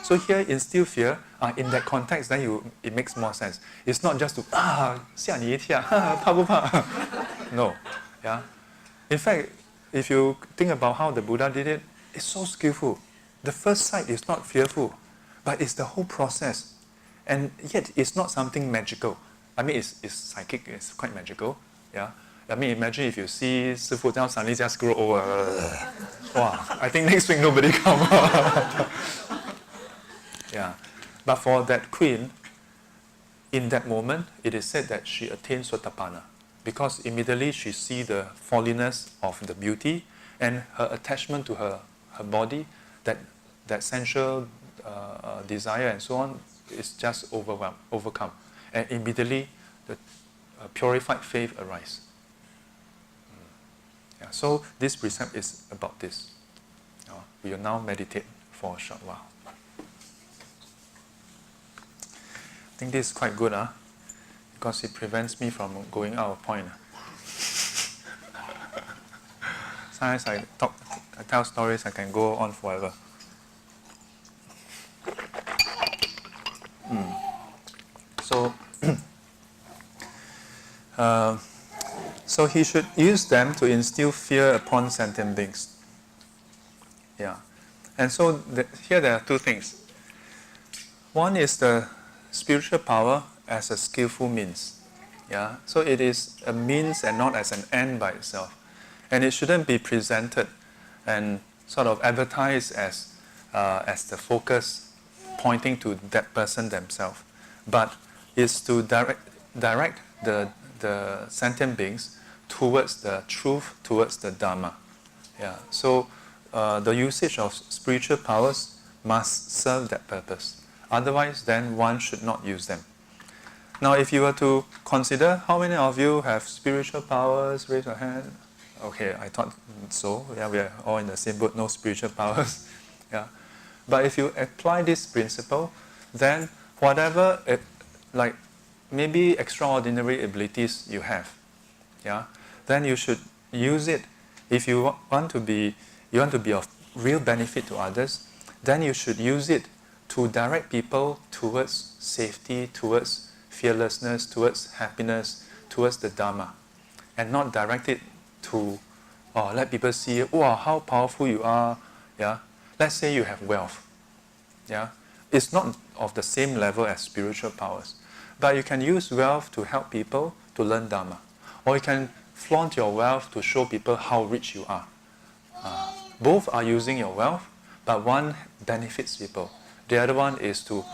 So here, instill fear, in that context, then it makes more sense. It's not just to, 吓你一跳, 怕不怕? No. Yeah. In fact, if you think about how the Buddha did it, it's so skillful. The first sight is not fearful, but it's the whole process. And yet, it's not something magical. I mean, it's psychic, it's quite magical. Yeah. I mean, imagine if you see Sifu down suddenly just grow over. I think next week nobody come. Yeah. But for that queen, in that moment, it is said that she attained Sotapanna. Because immediately she see the falliness of the beauty and her attachment to her body, that sensual desire and so on, is just overcome. And immediately the purified faith arises. Yeah, so this precept is about this. We will now meditate for a short while. I think this is quite good, because it prevents me from going out of point. Sometimes I tell stories, I can go on forever. So, so he should use them to instill fear upon sentient beings. Yeah. And so here there are two things. One is the spiritual power as a skillful means. Yeah. So it is a means and not as an end by itself. And it shouldn't be presented and sort of advertised as the focus pointing to that person themselves. But it's to direct the sentient beings towards the truth, towards the Dharma. Yeah. So the usage of spiritual powers must serve that purpose. Otherwise, then one should not use them. Now, if you were to consider how many of you have spiritual powers, raise your hand. Okay, I thought so. Yeah, we are all in the same boat, no spiritual powers. Yeah. But if you apply this principle, then whatever, like maybe extraordinary abilities you have, yeah, then you should use it. If you want to be of real benefit to others, then you should use it to direct people towards safety, towards fearlessness, towards happiness, towards the Dharma, and not direct it to let people see, wow, how powerful you are. Yeah, let's say you have wealth. Yeah, it's not of the same level as spiritual powers, but you can use wealth to help people to learn Dharma, or you can flaunt your wealth to show people how rich you are. Both are using your wealth, but one benefits people. The other one is to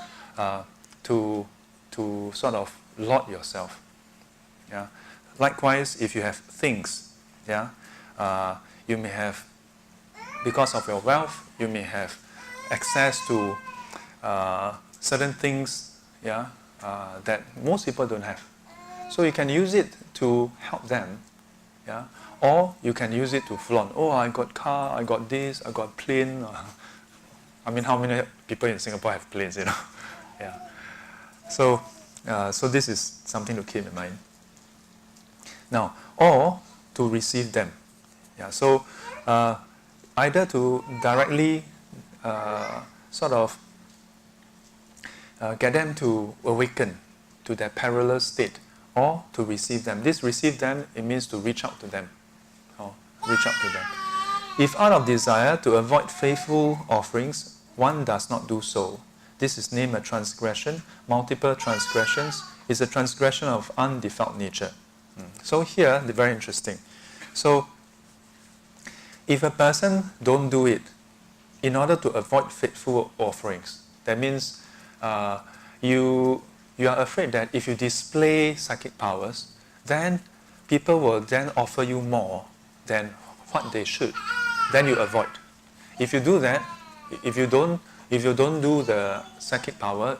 sort of laud yourself. Yeah. Likewise, if you have things, yeah, you may have, because of your wealth, you may have access to certain things, yeah, that most people don't have. So you can use it to help them, yeah, or you can use it to flaunt. Oh, I got car, I got this, I got plane. I mean, how many people in Singapore have planes, you know? Yeah. So this is something to keep in mind. Now, or to receive them. Yeah. So either to directly sort of get them to awaken to their perilous state, or to receive them. This receive them, it means to reach out to them. Or reach out to them. If out of desire to avoid faithful offerings, one does not do so, this is named a transgression. Multiple transgressions is a transgression of undefiled nature. So here, very interesting. So, if a person don't do it in order to avoid faithful offerings, that means you are afraid that if you display psychic powers, then people will then offer you more than what they should. Then you avoid. If you do that, if you don't do the psychic power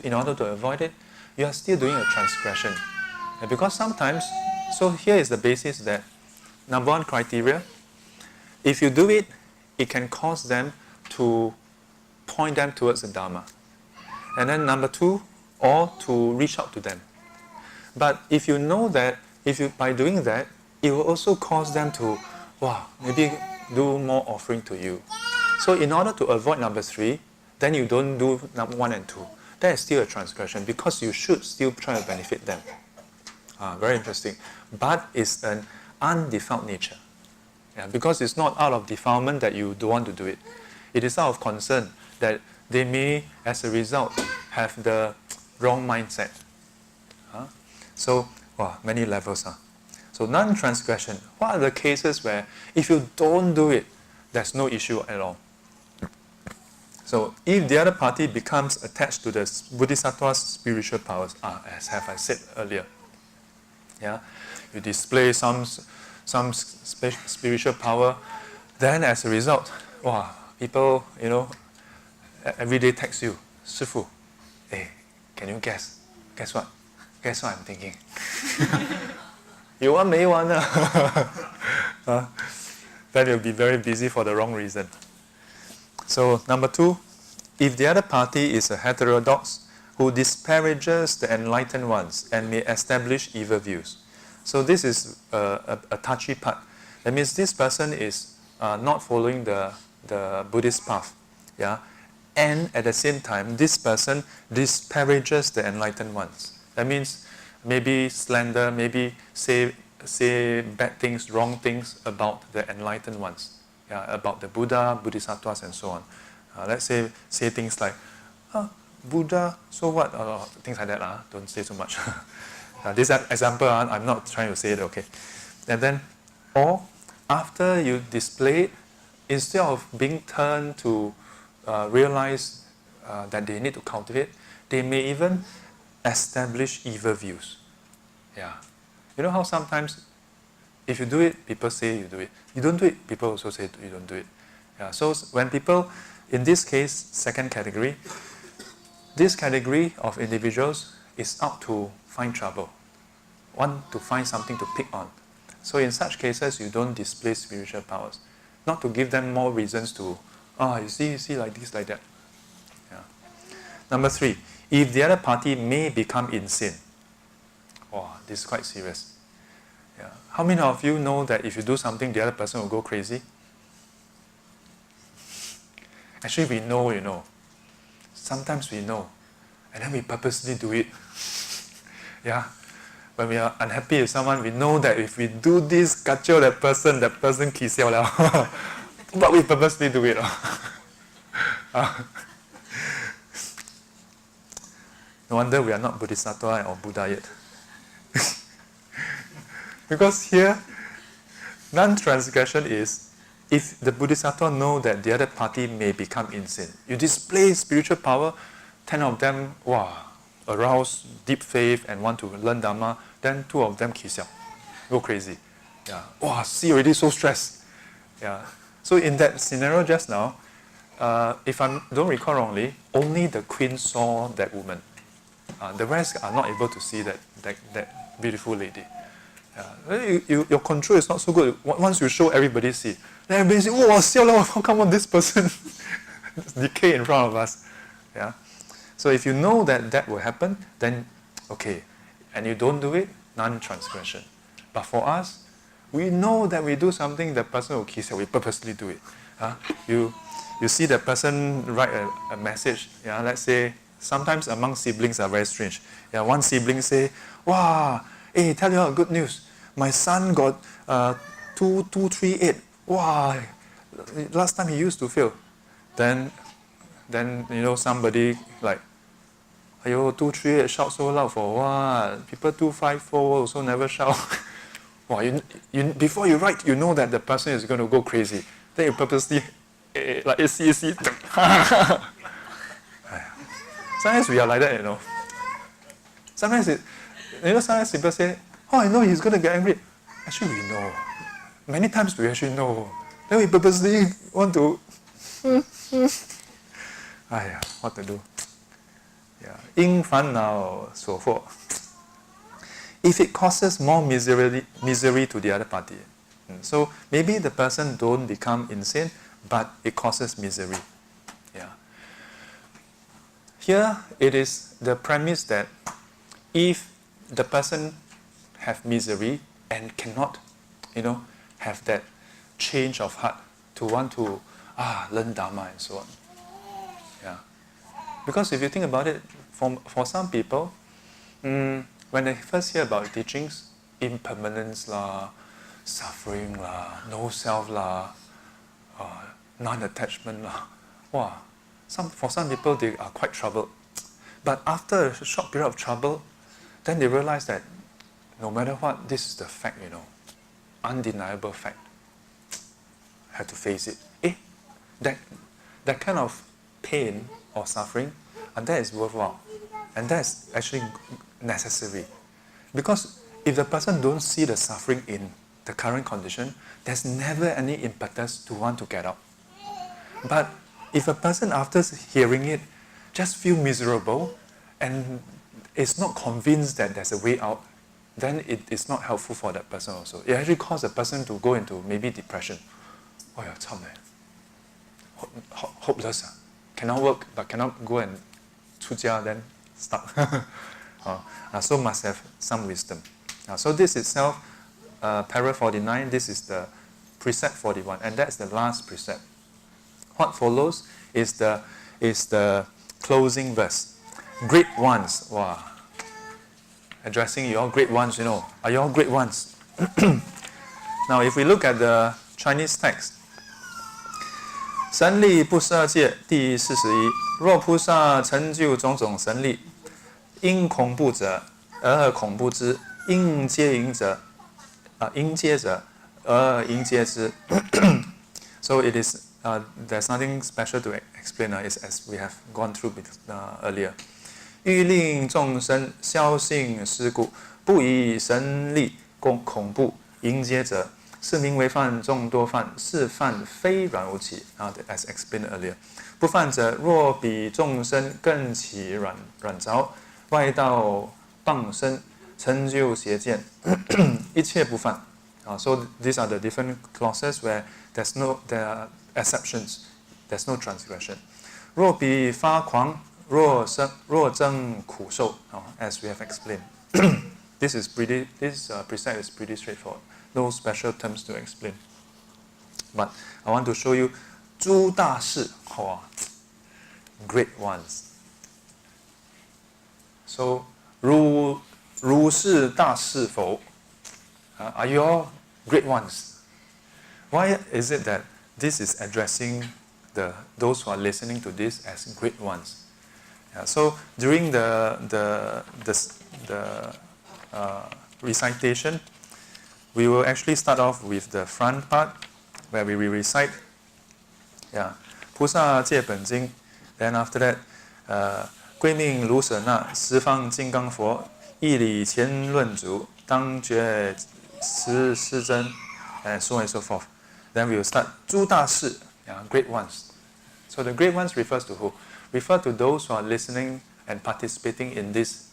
in order to avoid it, you are still doing a transgression. And because sometimes, so here is the basis that number one criteria, if you do it, it can cause them to point them towards the Dharma. And then number two, or to reach out to them. But if you know that, by doing that, it will also cause them to, maybe do more offering to you. So in order to avoid number three, then you don't do number one and two. That is still a transgression because you should still try to benefit them. Very interesting. But it's an undefiled nature. Yeah, because it's not out of defilement that you don't want to do it. It is out of concern that they may, as a result, have the wrong mindset. So, many levels. So non-transgression. What are the cases where if you don't do it, there's no issue at all? So if the other party becomes attached to the Bodhisattva's spiritual powers, as have I said earlier, yeah, you display some spiritual power, then as a result, people, every day text you, Shifu, hey, can you guess? Guess what? Guess what I'm thinking? You want me one? Then you'll be very busy for the wrong reason. So number two, if the other party is a heterodox who disparages the enlightened ones and may establish evil views. So this is a touchy part, That means this person is not following the Buddhist path. Yeah? And at the same time, this person disparages the enlightened ones. That means maybe slander, maybe say bad things, wrong things about the enlightened ones. Yeah, about the Buddha, Bodhisattvas, and so on. Let's say things like, Buddha, so what? Things like that. Don't say so much. This example, I'm not trying to say it, okay. And then, or after you display it, instead of being turned to realize that they need to cultivate, they may even establish evil views. Yeah. You know how sometimes if you do it, people say you do it. You don't do it, people also say you don't do it. Yeah. So when people, in this case, second category, this category of individuals is out to find trouble, want to find something to pick on. So in such cases, you don't display spiritual powers, not to give them more reasons to, you see, like this, like that. Yeah. Number 3, if the other party may become insane. Wow, this is quite serious. Yeah. How many of you know that if you do something, the other person will go crazy? Actually, we know, you know. Sometimes we know, and then we purposely do it. Yeah. When we are unhappy with someone, we know that if we do this, kacau that person ki siao liao. But we purposely do it. No wonder we are not Bodhisattva or Buddha yet. Because here, non-transgression is, if the Bodhisattva know that the other party may become insane, you display spiritual power, 10 of them, arouse deep faith and want to learn Dharma, then 2 of them kisiao, go crazy. Yeah. See already so stressed. Yeah. So in that scenario just now, if I don't recall wrongly, only the queen saw that woman. The rest are not able to see that beautiful lady. Your control is not so good. Once you show everybody see, then everybody say, how come this person decay in front of us? Yeah. So if you know that will happen, then okay, and you don't do it, non-transgression. But for us, we know that we do something, the person will kiss, we purposely do it. You see the person write a message. Yeah, let's say sometimes among siblings are very strange. Yeah, one sibling say, hey, tell you all good news. My son got 2238. Last time he used to fail. Then somebody like, 238 shout so loud for what? People 254 also never shout. Before you write, you know that the person is going to go crazy. Then you purposely like see. Sometimes we are like that, you know. Sometimes sometimes people say, I know he's going to get angry. Actually, we know. Many times we actually know. Then we purposely want to... what to do? Yeah. 因烦恼所迫. If it causes more misery to the other party. So maybe the person don't become insane, but it causes misery. Yeah. Here it is the premise that if the person have misery and cannot, have that change of heart to want to learn Dharma and so on. Yeah. Because if you think about it, for some people, when they first hear about teachings, impermanence lah, suffering lah, no self lah, non-attachment lah, for some people they are quite troubled. But after a short period of trouble, then they realize that no matter what, this is the fact, undeniable fact. Have to face it. That kind of pain or suffering, and that is worthwhile. And that is actually necessary. Because if the person don't see the suffering in the current condition, there's never any impetus to want to get out. But if a person after hearing it just feel miserable and is not convinced that there's a way out, then it is not helpful for that person also. It actually causes the person to go into maybe depression. Hopeless. Cannot work, but cannot go and 出家, then stuck. So must have some wisdom. So this itself, para 49, this is the precept 41, and that's the last precept. What follows is the closing verse. Great ones. Wow. Addressing you all great ones, you know. Are you all great ones? Now, if we look at the Chinese text, 神力不设戒第41，若菩萨成就种种神力，因恐怖者而恐怖之，因接引者因接者而因接之。So it is there's nothing special to explain. It's as we have gone through earlier. 欲令众生消信施故，不以神力恐怖迎接者，是名为犯众多犯，是犯非软无起。As explained earlier. 不犯者，若比众生更起软着，外道谤身，成就邪见，一切不犯。So these are the different clauses where there are exceptions. There's no transgression. 若比发狂，若增苦受。As we have explained. This precept is pretty straightforward. No special terms to explain. But I want to show you 诸大士, great ones. So 如是大士否? Are you all great ones? Why is it that this is addressing those who are listening to this as great ones? So during the recitation, we will actually start off with the front part where we will recite 菩萨戒本经. Then after that, 归命如舍那，十方金刚佛，义理前论主，当觉实真, and so on and so forth. Then we will start 诸大士, great ones. So the great ones refers to who? Refer to those who are listening and participating in this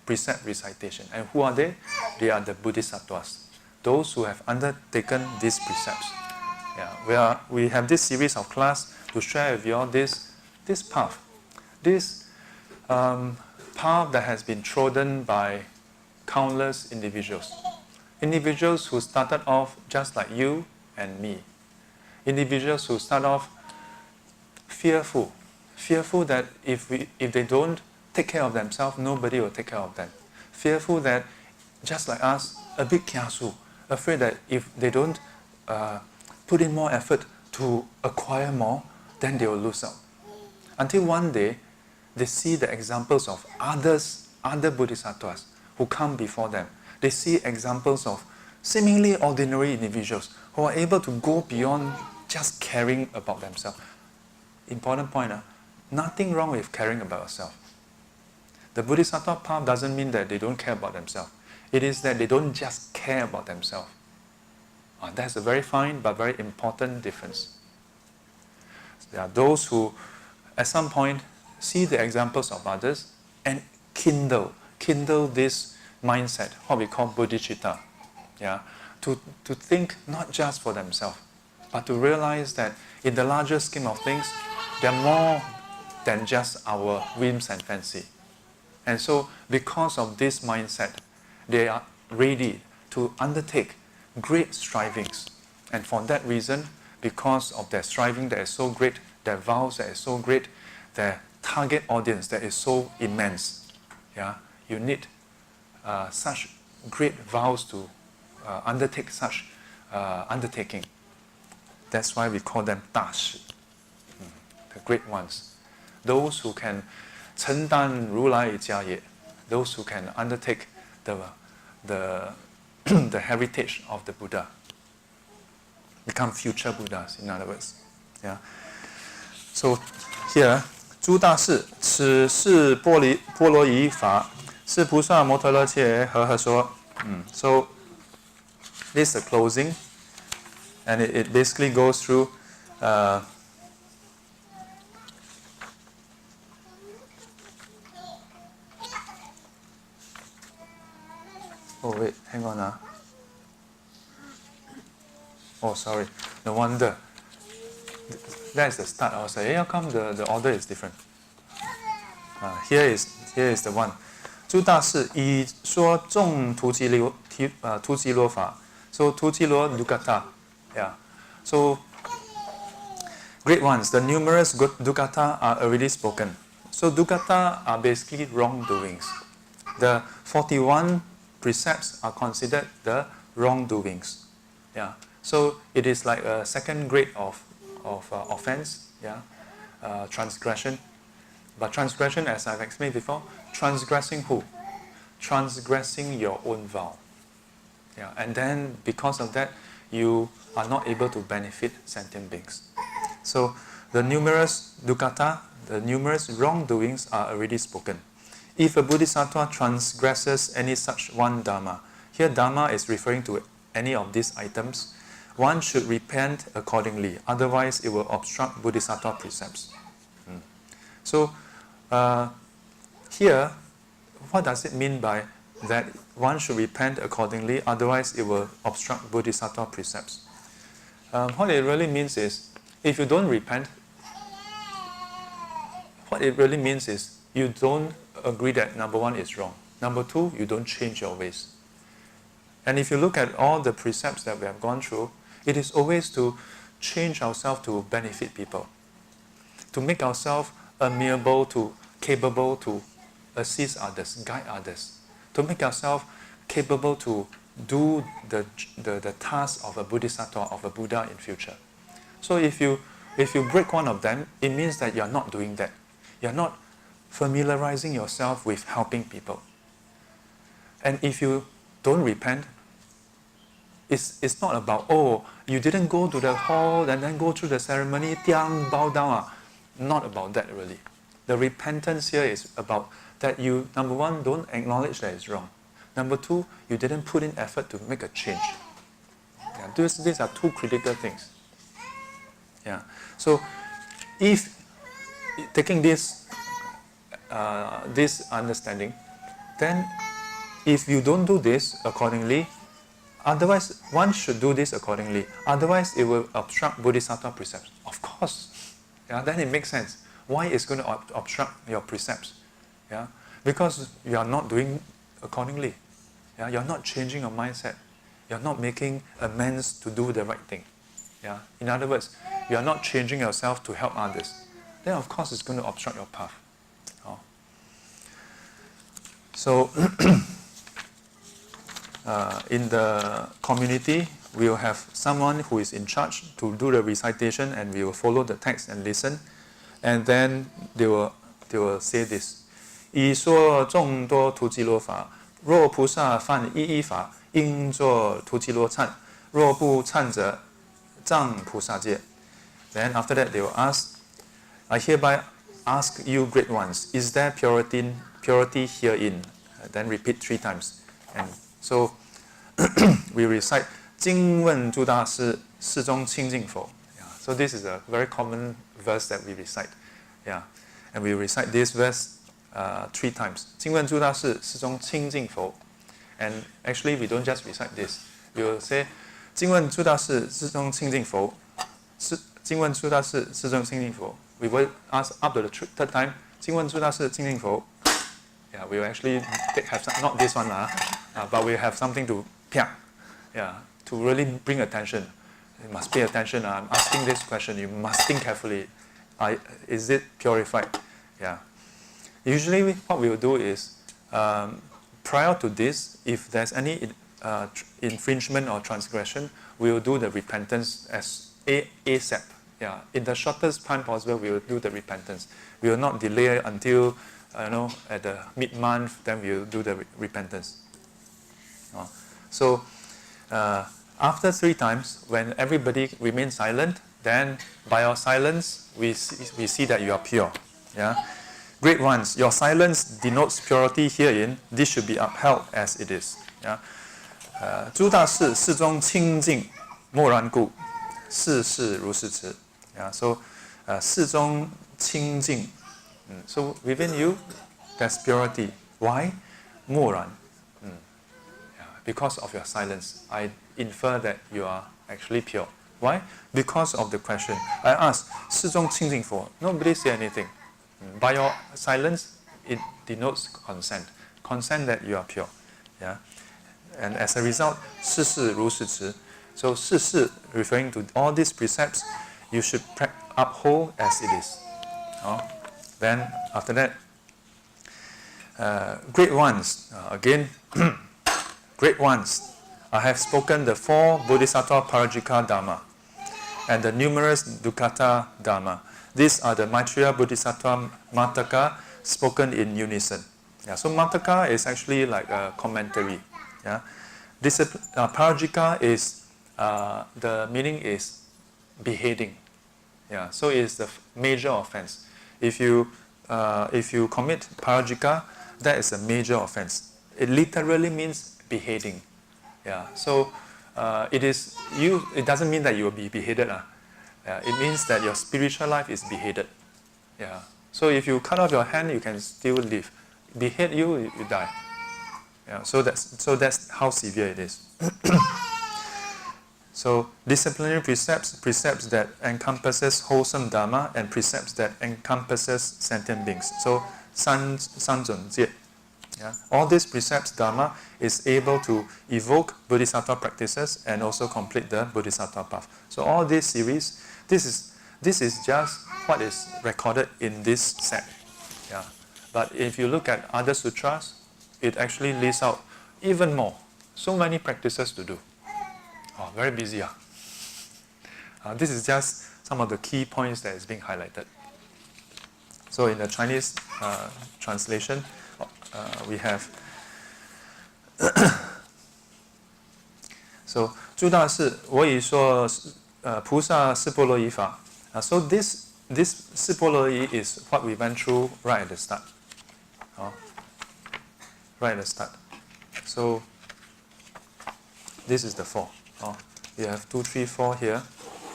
precept recitation. And who are they? They are the Bodhisattvas, those who have undertaken these precepts. We have this series of class to share with you all this path. This path that has been trodden by countless individuals. Individuals who started off just like you and me. Individuals who start off fearful that if they don't take care of themselves, nobody will take care of them. Fearful that, just like us, a bit kiasu, afraid that if they don't put in more effort to acquire more, then they will lose out. Until one day, they see the examples of other bodhisattvas who come before them. They see examples of seemingly ordinary individuals who are able to go beyond just caring about themselves. Important point, nothing wrong with caring about yourself. The Bodhisattva path doesn't mean that they don't care about themselves. It is that they don't just care about themselves. That's a very fine but very important difference. There are those who, at some point, see the examples of others and kindle this mindset, what we call bodhicitta. To think not just for themselves, but to realize that in the larger scheme of things, they're more than just our whims and fancy. And so, because of this mindset, they are ready to undertake great strivings. And for that reason, because of their striving that is so great, their vows that is so great, their target audience that is so immense, you need such great vows to undertake such undertaking. That's why we call them 大士, the great ones. Those who can 承担如来家业, those who can undertake the heritage of the Buddha, become future Buddhas, in other words. So here, 诸大士, 此是波罗夷法, 是菩萨摩诃勒切和合说. So this is the closing, and it basically goes through oh wait, hang on. Oh sorry, no wonder. That's the start. I was like, how come the order is different? Here is the one. 诸大士以说众图吉罗法. So 图吉罗 Dukata, So, great ones, the numerous dukkata are already spoken. So, dukkata are basically wrongdoings. The 41 precepts are considered the wrongdoings. Yeah. So, it is like a second grade of offense, yeah, transgression. But transgression, as I've explained before, transgressing who? Transgressing your own vow. Yeah. And then, because of that, you are not able to benefit sentient beings. So, the numerous dukkata, the numerous wrongdoings are already spoken. If a bodhisattva transgresses any such one dharma, here dharma is referring to any of these items, one should repent accordingly, otherwise it will obstruct bodhisattva precepts. So, here, what does it mean by that one should repent accordingly, otherwise it will obstruct bodhisattva precepts? What it really means is, if you don't repent, what it really means is you don't agree that number one is wrong. Number two, you don't change your ways. And if you look at all the precepts that we have gone through, it is always to change ourselves to benefit people, to make ourselves amenable to, capable to assist others, guide others, to make ourselves capable to do the task of a bodhisattva, of a Buddha in future. So if you break one of them, it means that you are not doing that. You are not familiarizing yourself with helping people. And if you don't repent, it's not about, oh, you didn't go to the hall and then go through the ceremony, tiang, bow down. Not about that really. The repentance here is about that you, number one, don't acknowledge that it's wrong. Number two, you didn't put in effort to make a change. Yeah, these are two critical things. Yeah. So, if taking this understanding, then if you don't do this accordingly, otherwise one should do this accordingly. Otherwise, it will obstruct bodhisattva precepts. Of course. Yeah. Then it makes sense. Why it's going to obstruct your precepts? Yeah. Because you are not doing accordingly. Yeah. You are not changing your mindset. You are not making amends to do the right thing. Yeah. In other words, you are not changing yourself to help others. Then of course it's going to obstruct your path. Oh. So in the community, we will have someone who is in charge to do the recitation, and we will follow the text and listen. And then they will say this: 以说众多图基罗法，若菩萨犯一一法，应作图基罗忏；若不忏者，障菩萨戒。 Then after that they will ask, I hereby ask you, great ones, is there purity herein? Then repeat 3 times. And so we recite 经问诸大师，世中清净否? So this is a very common verse that we recite. Yeah. And we recite this verse 3 times. 经问诸大师，世中清净否? And actually we don't just recite this. We will say 经问诸大师，世中清净否? 经问诸大师，世中清净否? We will ask up to the 3rd time. 经问诸大师，清净否? Yeah, we will actually have some, not this one but we have something to to really bring attention. You must pay attention. I'm asking this question. You must think carefully. Is it purified? Yeah. Usually, what we will do is prior to this, if there's any infringement or transgression, we will do the repentance as ASAP. Yeah, in the shortest time possible, we will do the repentance. We will not delay until at the mid-month. Then we will do the repentance. So after 3 times, when everybody remains silent, then by your silence, we see that you are pure. Yeah, great ones, your silence denotes purity herein. This should be upheld as it is. Yeah, 诸大士世中清净，默然故，世事如是持。Yeah, so 世中清净. So within you, there's purity. Why? 默然. Because of your silence, I infer that you are actually pure. Why? Because of the question. I asked, 世中清净否? Nobody say anything. By your silence, it denotes consent. Consent that you are pure. Yeah? And as a result, 世事如是持. So 事 referring to all these precepts, you should uphold as it is. Then after that, great ones, again, great ones. I have spoken the 4 Bodhisattva Parajika Dharma and the numerous Dukkata Dharma. These are the Maitreya Bodhisattva Mataka spoken in unison. So Mataka is actually like a commentary. Parajika is, the meaning is beheading. So it is the major offense. If you commit parajika, that is a major offense. It literally means beheading. So it doesn't mean that you will be beheaded. It means that your spiritual life is beheaded. So if you cut off your hand, you can still live. Behead you, you die. So that's how severe it is. So disciplinary precepts that encompasses wholesome dharma, and precepts that encompasses sentient beings. So 三准戒. All these precepts dharma is able to evoke bodhisattva practices and also complete the bodhisattva path. So all this series, this is just what is recorded in this set. But if you look at other sutras, it actually lists out even more. So many practices to do. Very busy. This is just some of the key points that is being highlighted. So in the Chinese translation, we have so 诸大士我已说菩萨四波罗夷法. So this四波罗夷 is what we went through right at the start. Right at the start. So this is the 4. We have 2, 3, 4 here,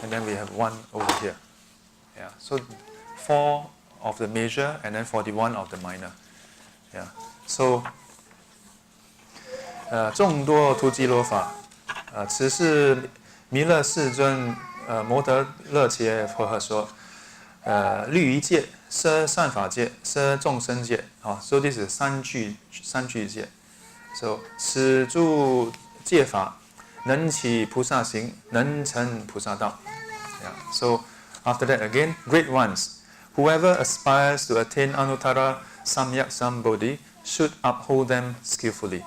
and then we have 1 over here. So 4 of the major, and then 41 of the minor. So 众多突击罗法，此是弥勒世尊摩德勒切佛和说，律仪戒、摄善法戒、摄众生戒。So this is 三句戒。So 此诸戒法能起菩萨行，能成菩萨道。So after that again, great ones. Whoever aspires to attain Anuttara Samyak Sambodhi should uphold them skillfully.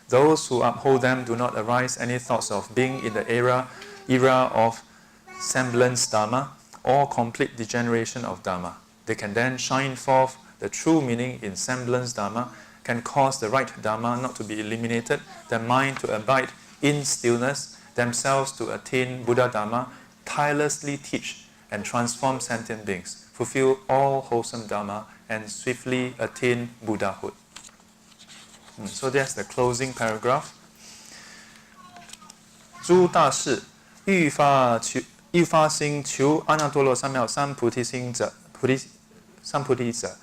Those who uphold them do not arise any thoughts of being in the era of semblance Dharma or complete degeneration of Dharma. They can then shine forth the true meaning in semblance Dharma, can cause the right Dharma not to be eliminated, their mind to abide in stillness, themselves to attain Buddha Dharma, tirelessly teach and transform sentient beings, fulfill all wholesome Dharma, and swiftly attain Buddhahood. So that's the closing paragraph. 诸大士欲发心求阿耨多罗三藐三菩提心者，三菩提者，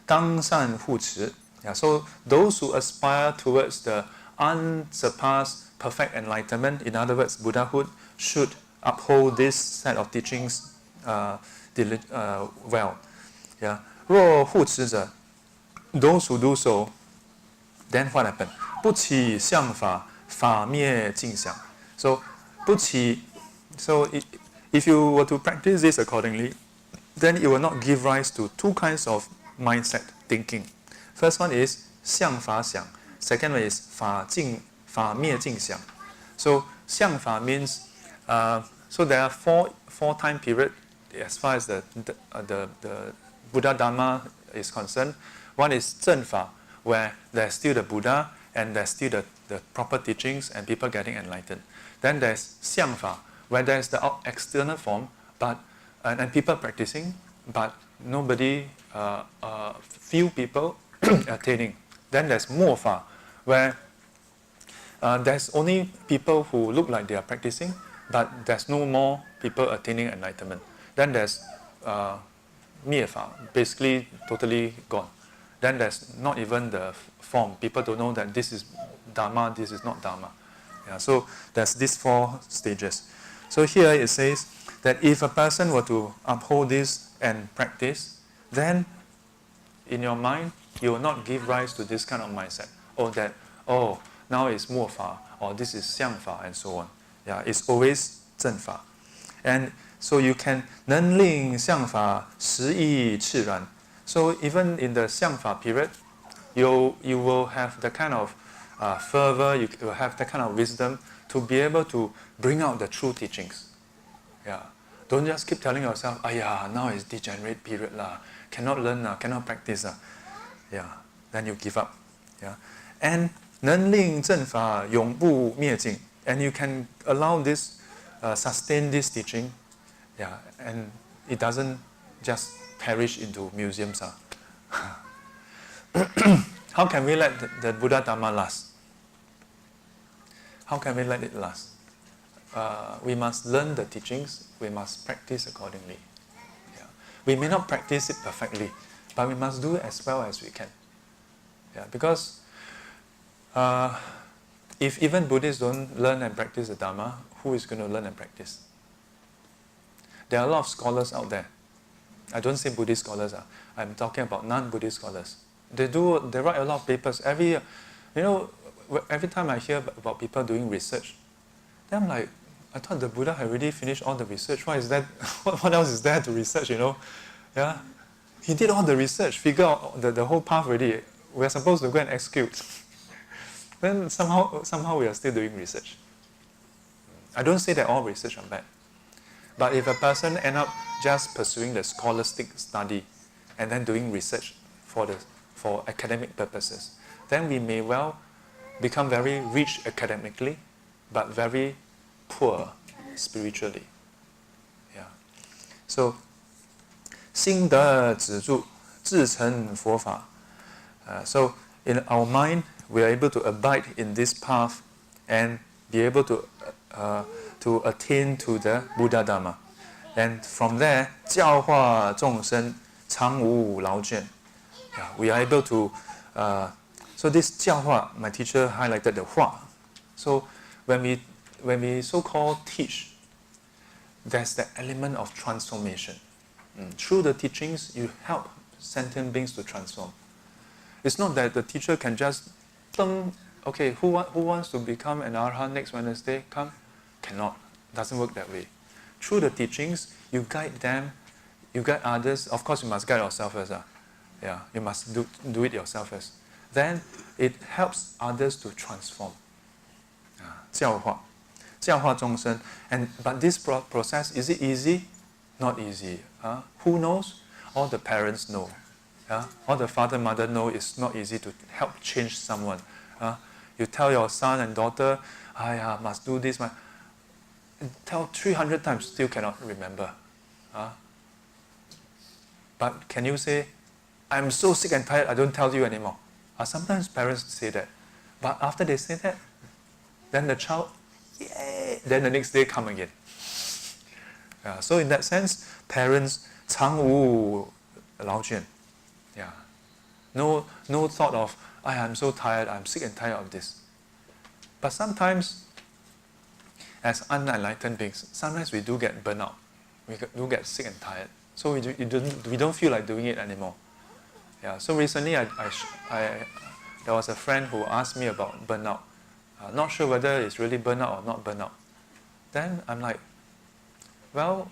当善护持。So those who aspire towards the unsurpassed perfect enlightenment, in other words, Buddhahood, should uphold this set of teachings well. 若护持者 those who do so, then what happened? 不起相法，法灭尽想. So 不起, so if you were to practice this accordingly, then it will not give rise to 2 kinds of mindset thinking. First one is 相法想. Second one is 法灭尽想. So 相法 means so there are four time period as far as the Buddha Dharma is concerned. One is 正法, where there's still the Buddha and there's still the proper teachings and people getting enlightened. Then there's 相法, where there's the external form, but and people practicing, but nobody, few people attaining. Then there's 末法, where there's only people who look like they are practicing, but there's no more people attaining enlightenment. Then there's 灭法, basically totally gone. Then there's not even the form. People don't know that this is Dharma, this is not Dharma. So there's these 4 stages. So here it says that if a person were to uphold this and practice, then in your mind, you will not give rise to this kind of mindset. Now it's 末法, or this is 相法, and so on. Yeah, it's always 正法. And so you can 能令相法实义自然. So even in the 相法 period, you will have the kind of fervor, you will have the kind of wisdom to be able to bring out the true teachings. Yeah. Don't just keep telling yourself, now is degenerate period lah, cannot learn lah, cannot practice lah. Yeah. Then you give up. Yeah. And 能令正法永不灭尽. And you can allow this, sustain this teaching. Yeah. And it doesn't just perish into museums. How can we let the Buddha Dhamma last? How can we let it last? We must learn the teachings, we must practice accordingly. Yeah. We may not practice it perfectly, but we must do it as well as we can. Yeah, because if even Buddhists don't learn and practice the Dhamma, who is going to learn and practice? There are a lot of scholars out there. I don't say Buddhist scholars. I'm talking about non-Buddhist scholars. They write a lot of papers every year. Every time I hear about people doing research, then I'm like, I thought the Buddha had already finished all the research. What is that? What else is there to research, Yeah? He did all the research, figure out the whole path already. We're supposed to go and execute. Then somehow we are still doing research. I don't say that all research are bad. But if a person ends up just pursuing the scholastic study and then doing research for academic purposes, then we may well become very rich academically, but very poor spiritually. Yeah. So, 心得止住，自成佛法. So, in our mind, we are able to abide in this path and be able to attain to the Buddha Dhamma. And from there, 教化众生，常无劳倦. Yeah, we are able to. So this 教化, my teacher highlighted the 化. So when we so-called teach, there's the element of transformation. Through the teachings, you help sentient beings to transform. It's not that the teacher can just, okay, who wants to become an arhat next Wednesday? Come. Cannot. Doesn't work that way. Through the teachings, you guide them, you guide others. Of course, you must guide yourself first. Yeah, you must do it yourself first. Then it helps others to transform. 教化众生. But this process, is it easy? Not easy. Who knows? All the parents know. All the father, mother know it's not easy to help change someone. You tell your son and daughter, must do this. Tell 300 times, still cannot remember. But can you say, I'm so sick and tired, I don't tell you anymore? Sometimes parents say that. But after they say that, then the child, yay, then the next day come again. So in that sense, parents, 常无劳倦. Yeah. No thought of, I'm so tired, I'm sick and tired of this. But sometimes, as unenlightened beings, sometimes we do get burnout. We do get sick and tired. So we don't feel like doing it anymore. Yeah. So recently, there was a friend who asked me about burnout. Not sure whether it's really burnout or not burnout. Then I'm like, well,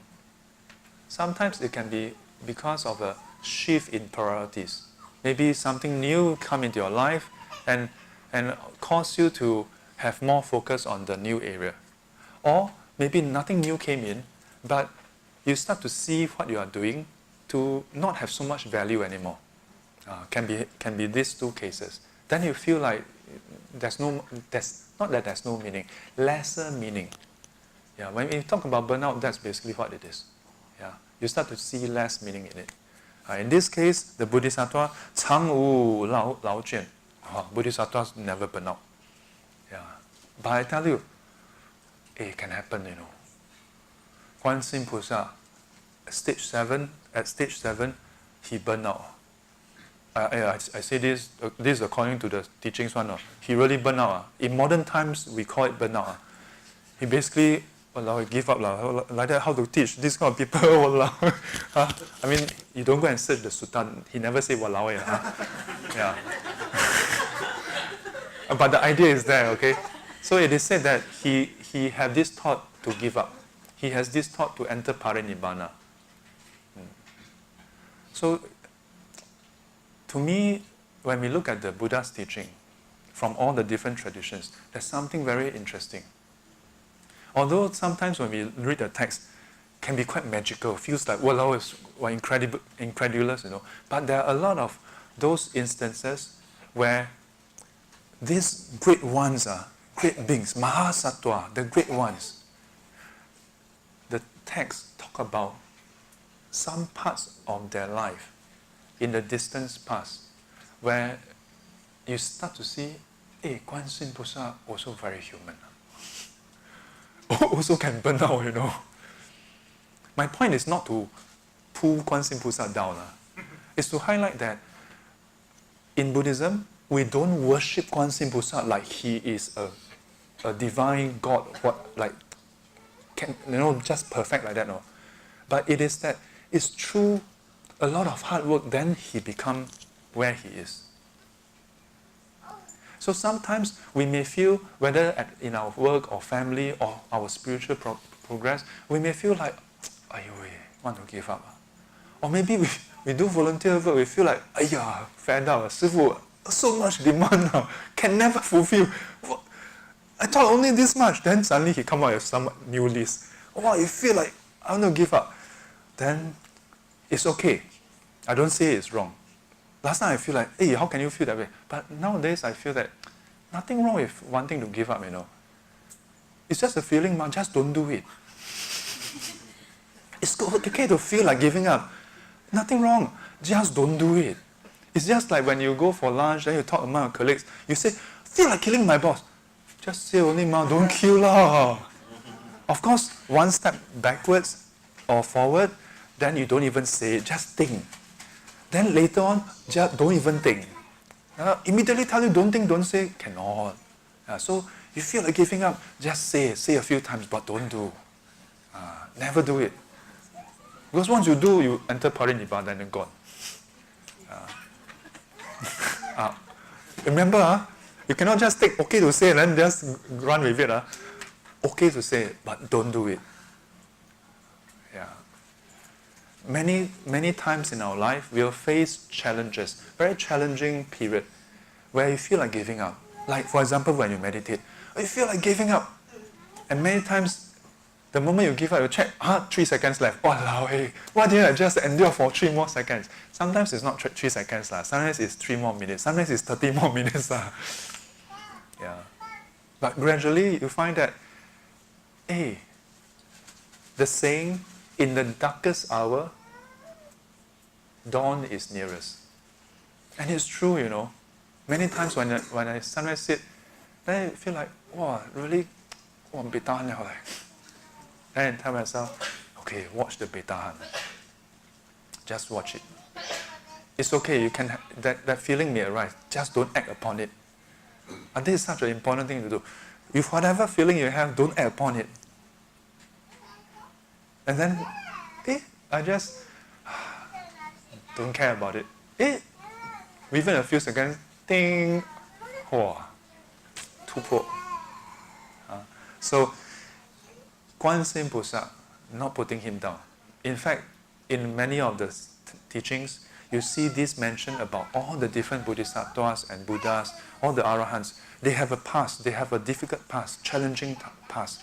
sometimes it can be because of a shift in priorities. Maybe something new come into your life and cause you to have more focus on the new area. Or maybe nothing new came in, but you start to see what you are doing to not have so much value anymore. Can be these two cases. Then you feel like there's not that there's no meaning, lesser meaning. Yeah, when we talk about burnout, that's basically what it is. Yeah, you start to see less meaning in it. In this case, the Bodhisattva 常无劳倦. Bodhisattvas never burn out. Yeah, but I tell you, it can happen, Guan Yin Pusa, at stage 7, he burned out. I say this is according to the teachings one. He really burned out. In modern times, we call it burnout. He basically, give up. Like that, how to teach these kind of people? I mean, you don't go and search the sutta. He never say walao. Yeah. But the idea is there, okay? So it is said that he he had this thought to give up. He has this thought to enter parinibbana. So, to me, when we look at the Buddha's teaching, from all the different traditions, there's something very interesting. Although sometimes when we read the text, it can be quite magical, feels like, well, we're incredulous, But there are a lot of those instances where these great ones are great beings, Mahasattva, the great ones. The text talk about some parts of their life in the distant past where you start to see, Guan Yin菩萨also very human. Also can burn out, My point is not to pull Guan Yin菩萨down. It's to highlight that in Buddhism, we don't worship Guan Yin菩萨like he is a divine God, just perfect like that, no. But it is that it's through a lot of hard work, then he become where he is. So sometimes we may feel, whether in our work or family or our spiritual progress, we may feel like, want to give up. Or maybe we do volunteer work, we feel like, fed up, Sifu, so much demand now, can never fulfill. I thought only this much. Then suddenly he come out with some new list. You feel like, I want to give up. Then it's okay. I don't say it's wrong. Last time I feel like, how can you feel that way? But nowadays I feel that nothing wrong with wanting to give up, It's just a feeling, just don't do it. It's okay to feel like giving up. Nothing wrong. Just don't do it. It's just like when you go for lunch, then you talk among your colleagues, you say, feel like killing my boss. Just say only, don't kill lah. Of course, one step backwards or forward, then you don't even say it, just think. Then later on, just don't even think. Immediately tell you don't think, don't say, cannot. So you feel like giving up, just say a few times, but don't do. Never do it. Because once you do, you enter parinibbana and then gone. Remember, you cannot just take okay to say and then just run with it. Okay to say it, but don't do it. Yeah. Many times in our life, we'll face challenges, very challenging period, where you feel like giving up. Like, for example, when you meditate, you feel like giving up. And many times, the moment you give up, you check, 3 seconds left. Walao, why didn't I just endure for 3 more seconds? Sometimes it's not 3 seconds, sometimes it's 3 more minutes, sometimes it's 30 more minutes. Yeah. But gradually, you find that, the saying, in the darkest hour, dawn is nearest. And it's true, Many times when I sometimes sit, then I feel like, really, betahan liao. Then I tell myself, okay, watch the betahan. Just watch it. It's okay, you can that feeling may arise. Just don't act upon it. And this is such an important thing to do. With whatever feeling you have, don't act upon it. And then, I just don't care about it. Within a few seconds, ding, too poor. So, Guan Yin菩萨, not putting him down. In fact, in many of the teachings, you see this mentioned about all the different Bodhisattvas and Buddhas, all the Arahants. They have a past, they have a difficult past, challenging past.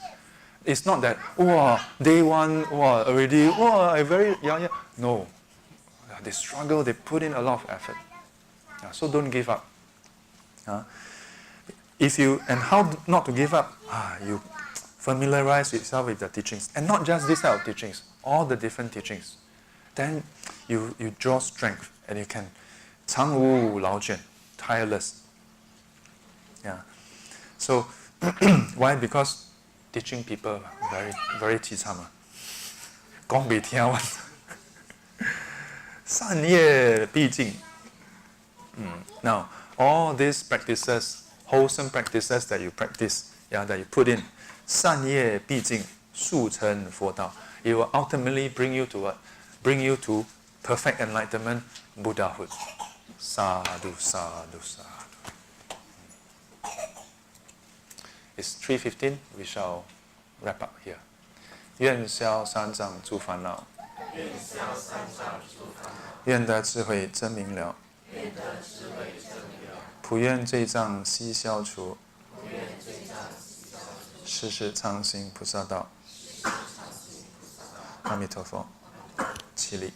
It's not that, day one, already, I very, No. They struggle, they put in a lot of effort. So don't give up. And how not to give up? You familiarize yourself with the teachings. And not just this type of teachings, all the different teachings. Then you draw strength and you can 长无劳倦, tireless. Yeah. So why? Because teaching people very very 凄惨啊，讲不听完。善业毕竟。Now, all these practices, wholesome practices that you practice, that you put in, 善业毕竟速成佛道. It will ultimately bring you to what? Bring you to perfect enlightenment, Buddhahood. Sadhu, sadhu, sadhu. It's 3:15. We shall wrap up here. 愿消三障诸烦恼，愿得智慧真明了，普愿罪障悉消除，世世常行菩萨道。阿弥陀佛，起立。